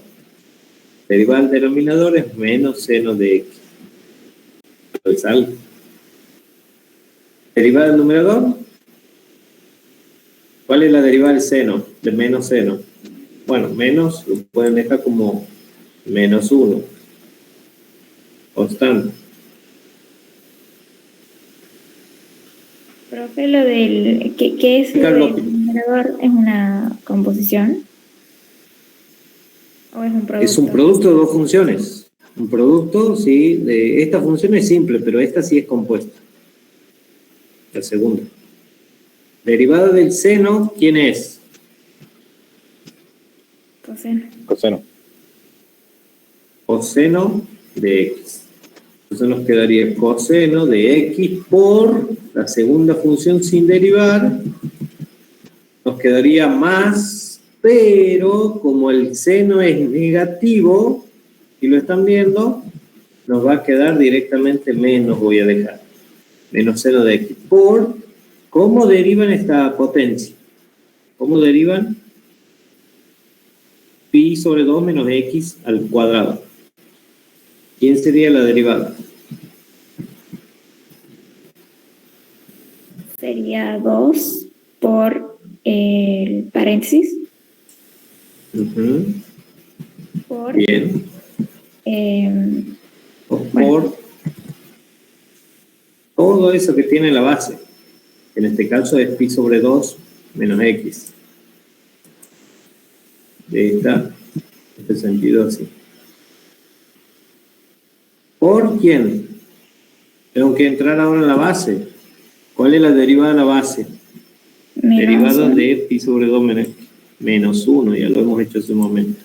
derivada del denominador es menos seno de x. Pues algo. ¿Derivada del numerador? ¿Cuál es la derivada del seno? De menos seno. Bueno, menos lo pueden dejar como menos 1. Constante. Profe, lo del... ¿Qué es lo del numerador? ¿Es una composición? ¿O es un producto? Es un producto de dos funciones. Un producto, sí, de esta función es simple, pero esta sí es compuesta. La segunda. Derivada del seno, ¿quién es? Coseno. Coseno. Coseno de x. Entonces nos quedaría coseno de x por la segunda función sin derivar. Nos quedaría más, pero como el seno es negativo, y lo están viendo, nos va a quedar directamente menos, voy a dejar. Menos seno de x por, ¿cómo derivan esta potencia? ¿Cómo derivan? Pi sobre 2 menos x al cuadrado. ¿Quién sería la derivada? Sería 2 por el paréntesis. Por... Bien. Por todo eso que tiene la base. En este caso es pi sobre 2 menos x. De este sentido así. ¿Por quién? Tengo que entrar ahora en la base. ¿Cuál es la derivada de la base? Derivada de pi sobre 2 menos 1, ya lo hemos hecho hace un momento.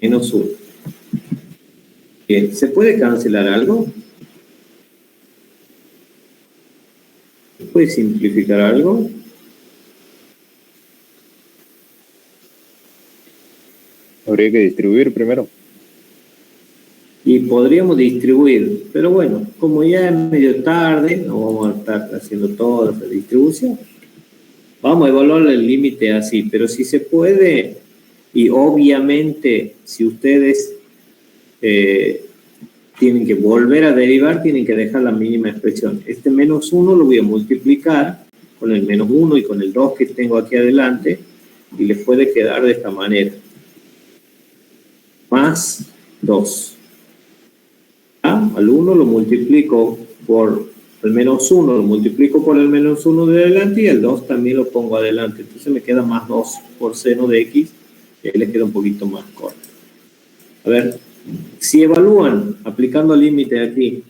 Menos 1. Bien, ¿se puede cancelar algo? ¿Se puede simplificar algo? Habría que distribuir primero. Y podríamos distribuir, pero bueno, como ya es medio tarde, no vamos a estar haciendo toda la distribución. Vamos a evaluar el límite así, pero si se puede, y obviamente si ustedes tienen que volver a derivar, tienen que dejar la mínima expresión. Este menos 1 lo voy a multiplicar con el menos 1 y con el 2 que tengo aquí adelante, y les puede quedar de esta manera. Más 2. Al 1 lo multiplico por el menos 1, lo multiplico por el menos 1 de adelante y el 2 también lo pongo adelante. Entonces me queda más 2 por seno de x, y ahí les queda un poquito más corto. A ver, si evalúan aplicando límite aquí,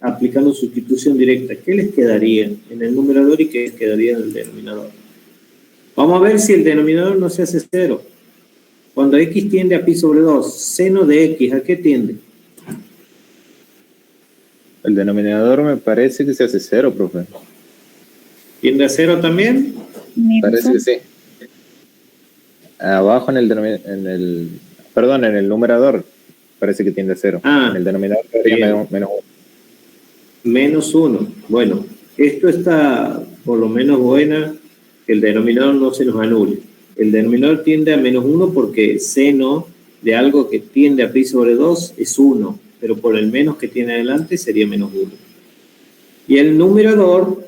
aplicando sustitución directa, ¿qué les quedaría en el numerador y qué les quedaría en el denominador? Vamos a ver si el denominador no se hace 0. Cuando x tiende a pi sobre 2, seno de x, ¿a qué tiende? El denominador me parece que se hace 0, profe. ¿Tiende a 0 también? Parece que sí. Abajo en el numerador parece que tiende a 0. En el denominador sería menos 1. Menos 1. Bueno, esto está por lo menos buena, que el denominador no se nos anule. El denominador tiende a menos 1 porque seno de algo que tiende a pi sobre 2 es 1, pero por el menos que tiene adelante sería menos 1. Y el numerador,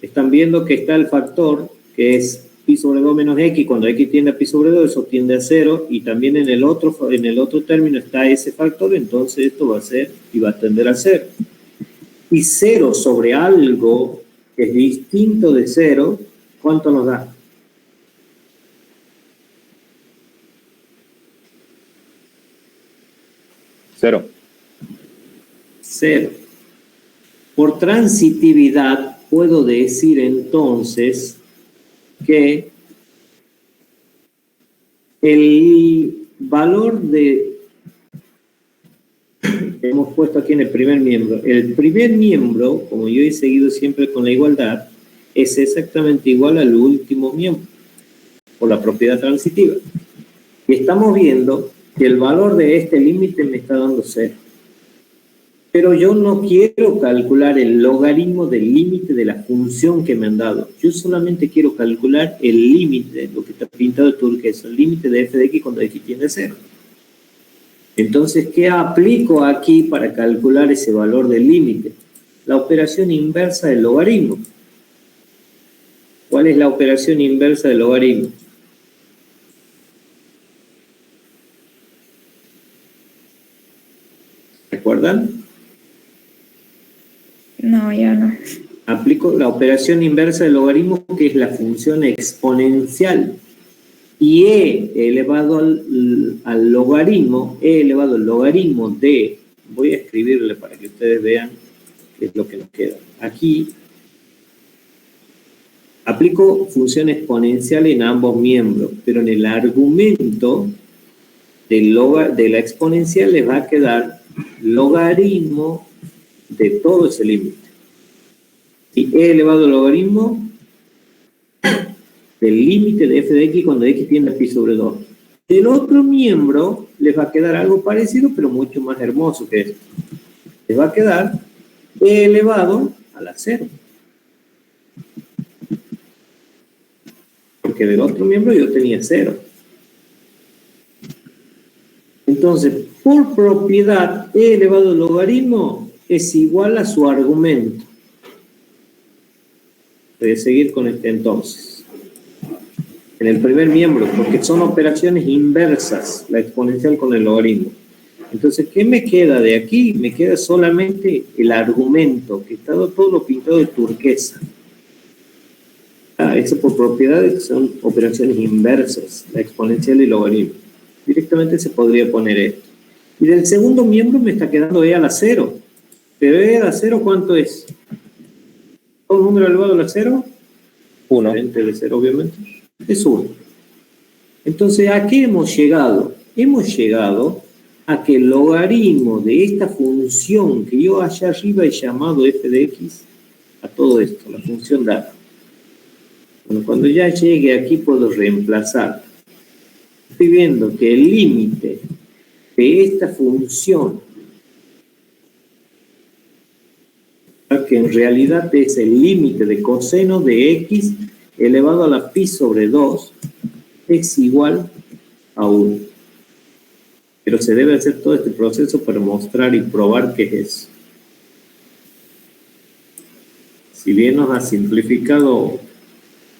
están viendo que está el factor, que es pi sobre 2 menos x, cuando x tiende a pi sobre 2, eso tiende a 0, y también en el otro término está ese factor, entonces esto va a ser, y va a tender a 0. Y 0 sobre algo que es distinto de 0, ¿cuánto nos da? 0. 0. Por transitividad puedo decir entonces que el valor de, hemos puesto aquí en el primer miembro, como yo he seguido siempre con la igualdad, es exactamente igual al último miembro, por la propiedad transitiva. Y estamos viendo que el valor de este límite me está dando 0. Pero yo no quiero calcular el logaritmo del límite de la función que me han dado. Yo solamente quiero calcular el límite, lo que está pintado de turquesa, el límite de f de x cuando x tiende a 0. Entonces, ¿qué aplico aquí para calcular ese valor del límite? La operación inversa del logaritmo. ¿Cuál es la operación inversa del logaritmo? ¿Recuerdan? No, yo no. Aplico la operación inversa del logaritmo, que es la función exponencial. Y e elevado al logaritmo, e elevado al logaritmo de, voy a escribirle para que ustedes vean qué es lo que nos queda. Aquí aplico función exponencial en ambos miembros, pero en el argumento de la exponencial les va a quedar logaritmo de todo ese límite. Y e elevado al logaritmo del límite de f de x cuando x tiende a pi sobre 2. El otro miembro les va a quedar algo parecido, pero mucho más hermoso que esto. Les va a quedar e elevado a la 0. Porque del otro miembro yo tenía 0. Entonces, por propiedad, e elevado al logaritmo es igual a su argumento. Voy a seguir con este entonces. En el primer miembro, porque son operaciones inversas, la exponencial con el logaritmo. Entonces, ¿qué me queda de aquí? Me queda solamente el argumento, que está todo lo pintado de turquesa. Eso por propiedades son operaciones inversas, la exponencial y el logaritmo. Directamente se podría poner esto. Y del segundo miembro me está quedando e a la 0. Pero e a la 0, ¿cuánto es? ¿Un número elevado a la 0? 1. Diferente de 0, obviamente. Es 1. Entonces, ¿a qué hemos llegado? Hemos llegado a que el logaritmo de esta función que yo allá arriba he llamado f de x, a todo esto, la función dada. Bueno, cuando ya llegue aquí puedo reemplazar. Estoy viendo que el límite de esta función, que en realidad es el límite de coseno de x elevado a la pi sobre 2, es igual a 1. Pero se debe hacer todo este proceso para mostrar y probar qué es eso. Si bien nos ha simplificado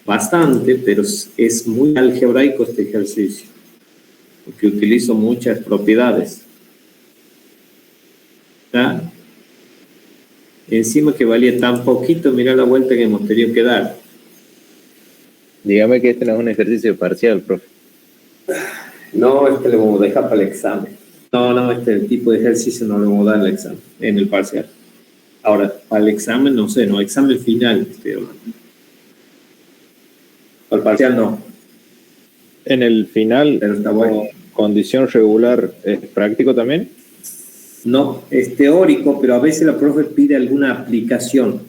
bastante, pero es muy algebraico este ejercicio, porque utilizo muchas propiedades. ¿Está? Encima que valía tan poquito, mira la vuelta que hemos tenido que dar. Dígame que este no es un ejercicio parcial, profe. No, este lo vamos a dejar para el examen. No, este tipo de ejercicio no lo vamos a dar en el examen, en el parcial. Ahora, para el examen, no sé, no, examen final estoy hablando. Para el parcial no. En el final, Pero está bueno. condición regular, ¿es práctico también? No, es teórico, pero a veces la profe pide alguna aplicación.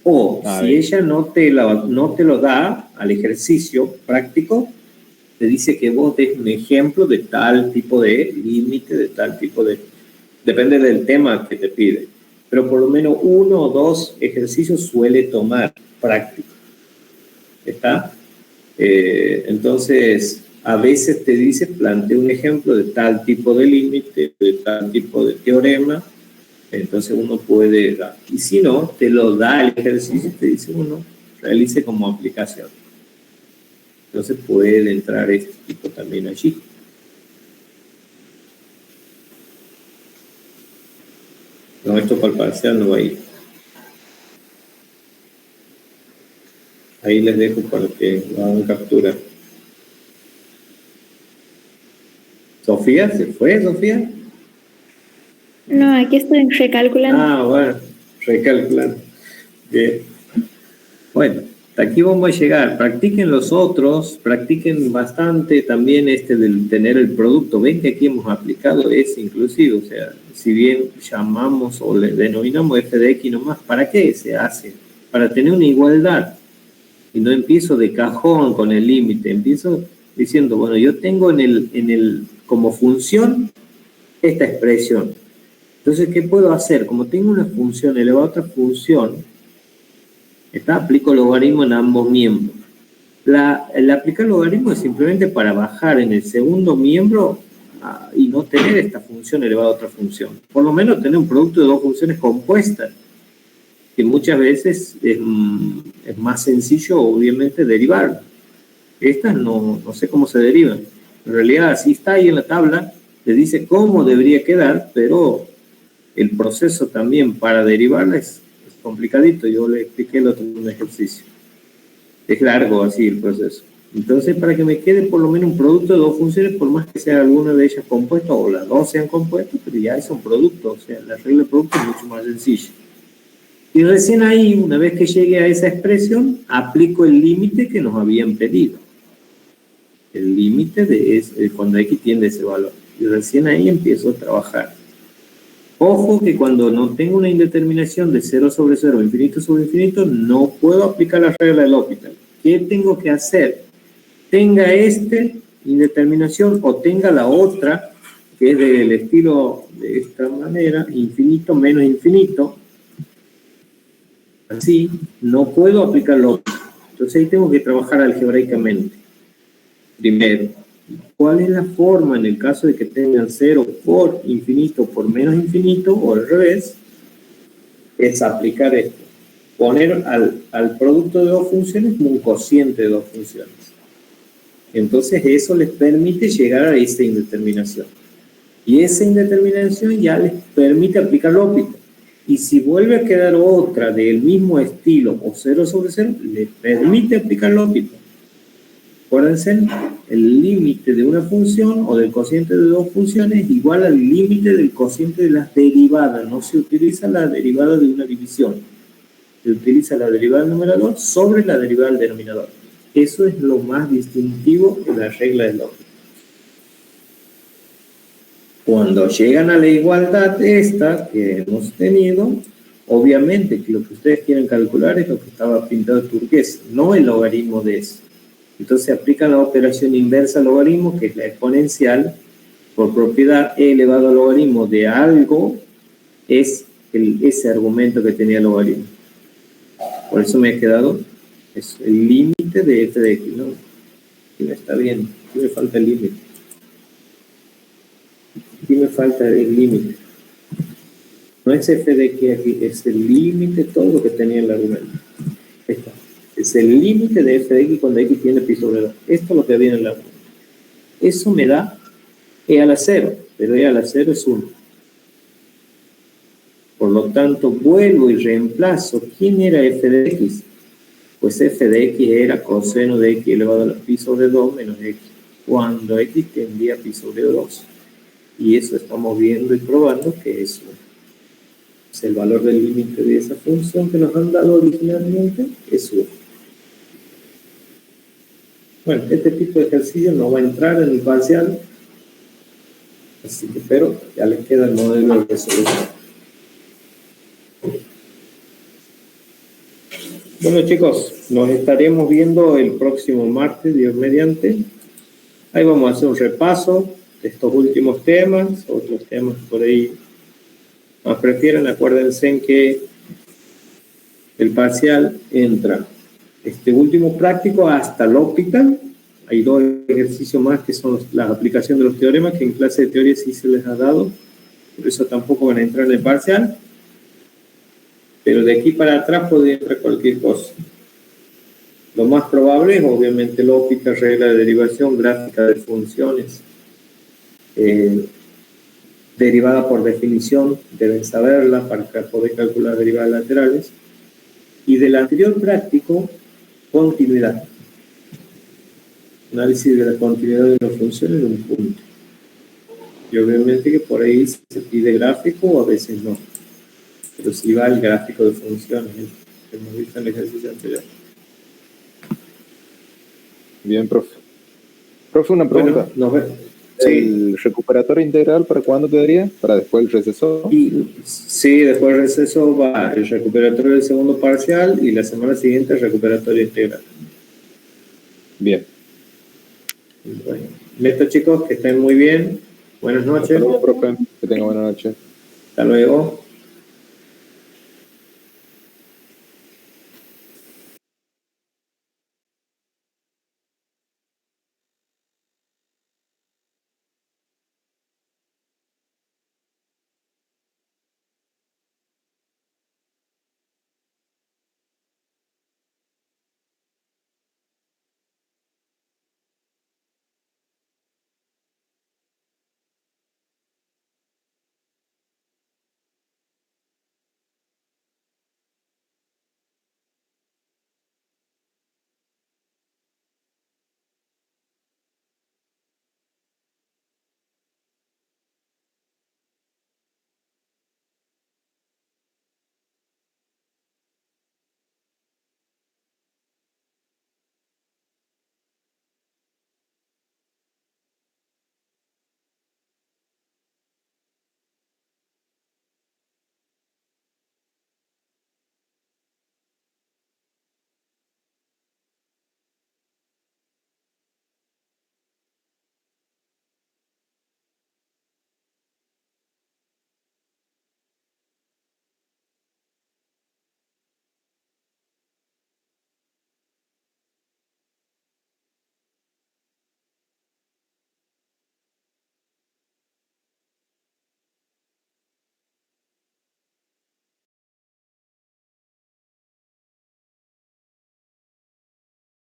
O si ella no te lo da al ejercicio práctico, te dice que vos des un ejemplo de tal tipo de límite, de tal tipo de... Depende del tema que te pide. Pero por lo menos 1 o 2 ejercicios suele tomar práctico. ¿Está? Entonces, a veces te dice, plantea un ejemplo de tal tipo de límite, de tal tipo de teorema, entonces uno puede dar. Y si no, te lo da el ejercicio, te dice uno, realice como aplicación. Entonces puede entrar este tipo también allí. No, esto para el parcial no va a ir. Ahí les dejo para que lo hagan captura. ¿Sofía? ¿Se fue, Sofía? No, aquí estoy recalculando. Ah, bueno, recalculando. Bien. Bueno, Hasta aquí vamos a llegar. Practiquen los otros, practiquen bastante también del tener el producto. Ven que aquí hemos aplicado ese inclusive, o sea, si bien llamamos o le denominamos f de x nomás, ¿para qué se hace? Para tener una igualdad. Y no empiezo de cajón con el límite, empiezo diciendo, bueno, yo tengo como función esta expresión. Entonces, ¿qué puedo hacer? Como tengo una función elevada a otra función, aplico logaritmo en ambos miembros. El aplicar logaritmo es simplemente para bajar en el segundo miembro y no tener esta función elevada a otra función. Por lo menos tener un producto de dos funciones compuestas, que muchas veces es más sencillo, obviamente, derivarlo. Estas no sé cómo se derivan. En realidad, así está ahí en la tabla, te dice cómo debería quedar, pero el proceso también para derivarla es complicadito. Yo le expliqué el otro en un ejercicio. Es largo así el proceso. Entonces, para que me quede por lo menos un producto de dos funciones, por más que sea alguna de ellas compuesta o las dos sean compuestas, pero ya es un producto. O sea, la regla de producto es mucho más sencilla. Y recién ahí, una vez que llegue a esa expresión, aplico el límite que nos habían pedido. El límite de cuando x tiende ese valor. Y recién ahí empiezo a trabajar. Ojo que cuando no tengo una indeterminación de 0 sobre 0, infinito sobre infinito, no puedo aplicar la regla del L'Hopital. ¿Qué tengo que hacer? Tenga indeterminación o tenga la otra, que es del estilo de esta manera, infinito menos infinito. Así, no puedo aplicar L'Hopital. Entonces ahí tengo que trabajar algebraicamente. Primero, ¿cuál es la forma en el caso de que tengan 0 por infinito por menos infinito o al revés? Es aplicar esto. Poner al producto de dos funciones como un cociente de dos funciones. Entonces eso les permite llegar a esta indeterminación. Y esa indeterminación ya les permite aplicar L'Hopital. Y si vuelve a quedar otra del mismo estilo o 0 sobre 0, les permite aplicar L'Hopital. Acuérdense, el límite de una función o del cociente de dos funciones es igual al límite del cociente de las derivadas. No se utiliza la derivada de una división. Se utiliza la derivada del numerador sobre la derivada del denominador. Eso es lo más distintivo de la regla de L'Hopital. Cuando llegan a la igualdad esta que hemos tenido, obviamente que lo que ustedes quieren calcular es lo que estaba pintado turquesa, no el logaritmo de eso. Entonces aplican la operación inversa al logaritmo, que es la exponencial. Por propiedad, e elevado al logaritmo de algo es ese argumento que tenía el logaritmo. Por eso me ha quedado el límite de f de x, ¿no? Aquí no está bien, aquí me falta el límite. Aquí me falta el límite. No es f de x aquí, es el límite, todo lo que tenía el argumento. Ahí está. Es el límite de f de x cuando x tiene pi sobre 2. Esto es lo que viene en el argumento. Eso me da e a la 0, pero e a la 0 es 1. Por lo tanto, vuelvo y reemplazo. ¿Quién era f de x? Pues f de x era coseno de x elevado a pi sobre 2 menos x, cuando x tendía a pi sobre 2. Y eso estamos viendo y probando que es 1. Es el valor del límite de esa función que nos han dado originalmente, es 1. Bueno, este tipo de ejercicio no va a entrar en el parcial, así que, pero ya les queda el modelo de resolución. Bueno, chicos, nos estaremos viendo el próximo martes, Dios mediante. Ahí vamos a hacer un repaso de estos últimos temas, otros temas por ahí más prefieren. Acuérdense en que el parcial entra este último práctico hasta L'Hopital. Hay 2 ejercicios más que son la aplicación de los teoremas, que en clase de teoría sí se les ha dado, por eso tampoco van a entrar en el parcial. Pero de aquí para atrás puede entrar cualquier cosa. Lo más probable es obviamente L'Hopital, regla de derivación, gráfica de funciones, derivada por definición, deben saberla para poder calcular derivadas laterales. Y del anterior práctico, continuidad. Análisis de la continuidad de una función en un punto. Y obviamente que por ahí se pide gráfico o a veces no. Pero sí va el gráfico de funciones, que hemos visto en el ejercicio anterior. Bien, profe. Profe, una pregunta. Bueno, nos vemos. ¿El recuperatorio integral para cuándo quedaría? ¿Para después el receso? Sí, después del receso va el recuperatorio del segundo parcial y la semana siguiente el recuperatorio integral. Bien. Bueno, listo, chicos, que estén muy bien. Buenas noches. Hasta luego, profe. Que tenga buena noche. Hasta luego.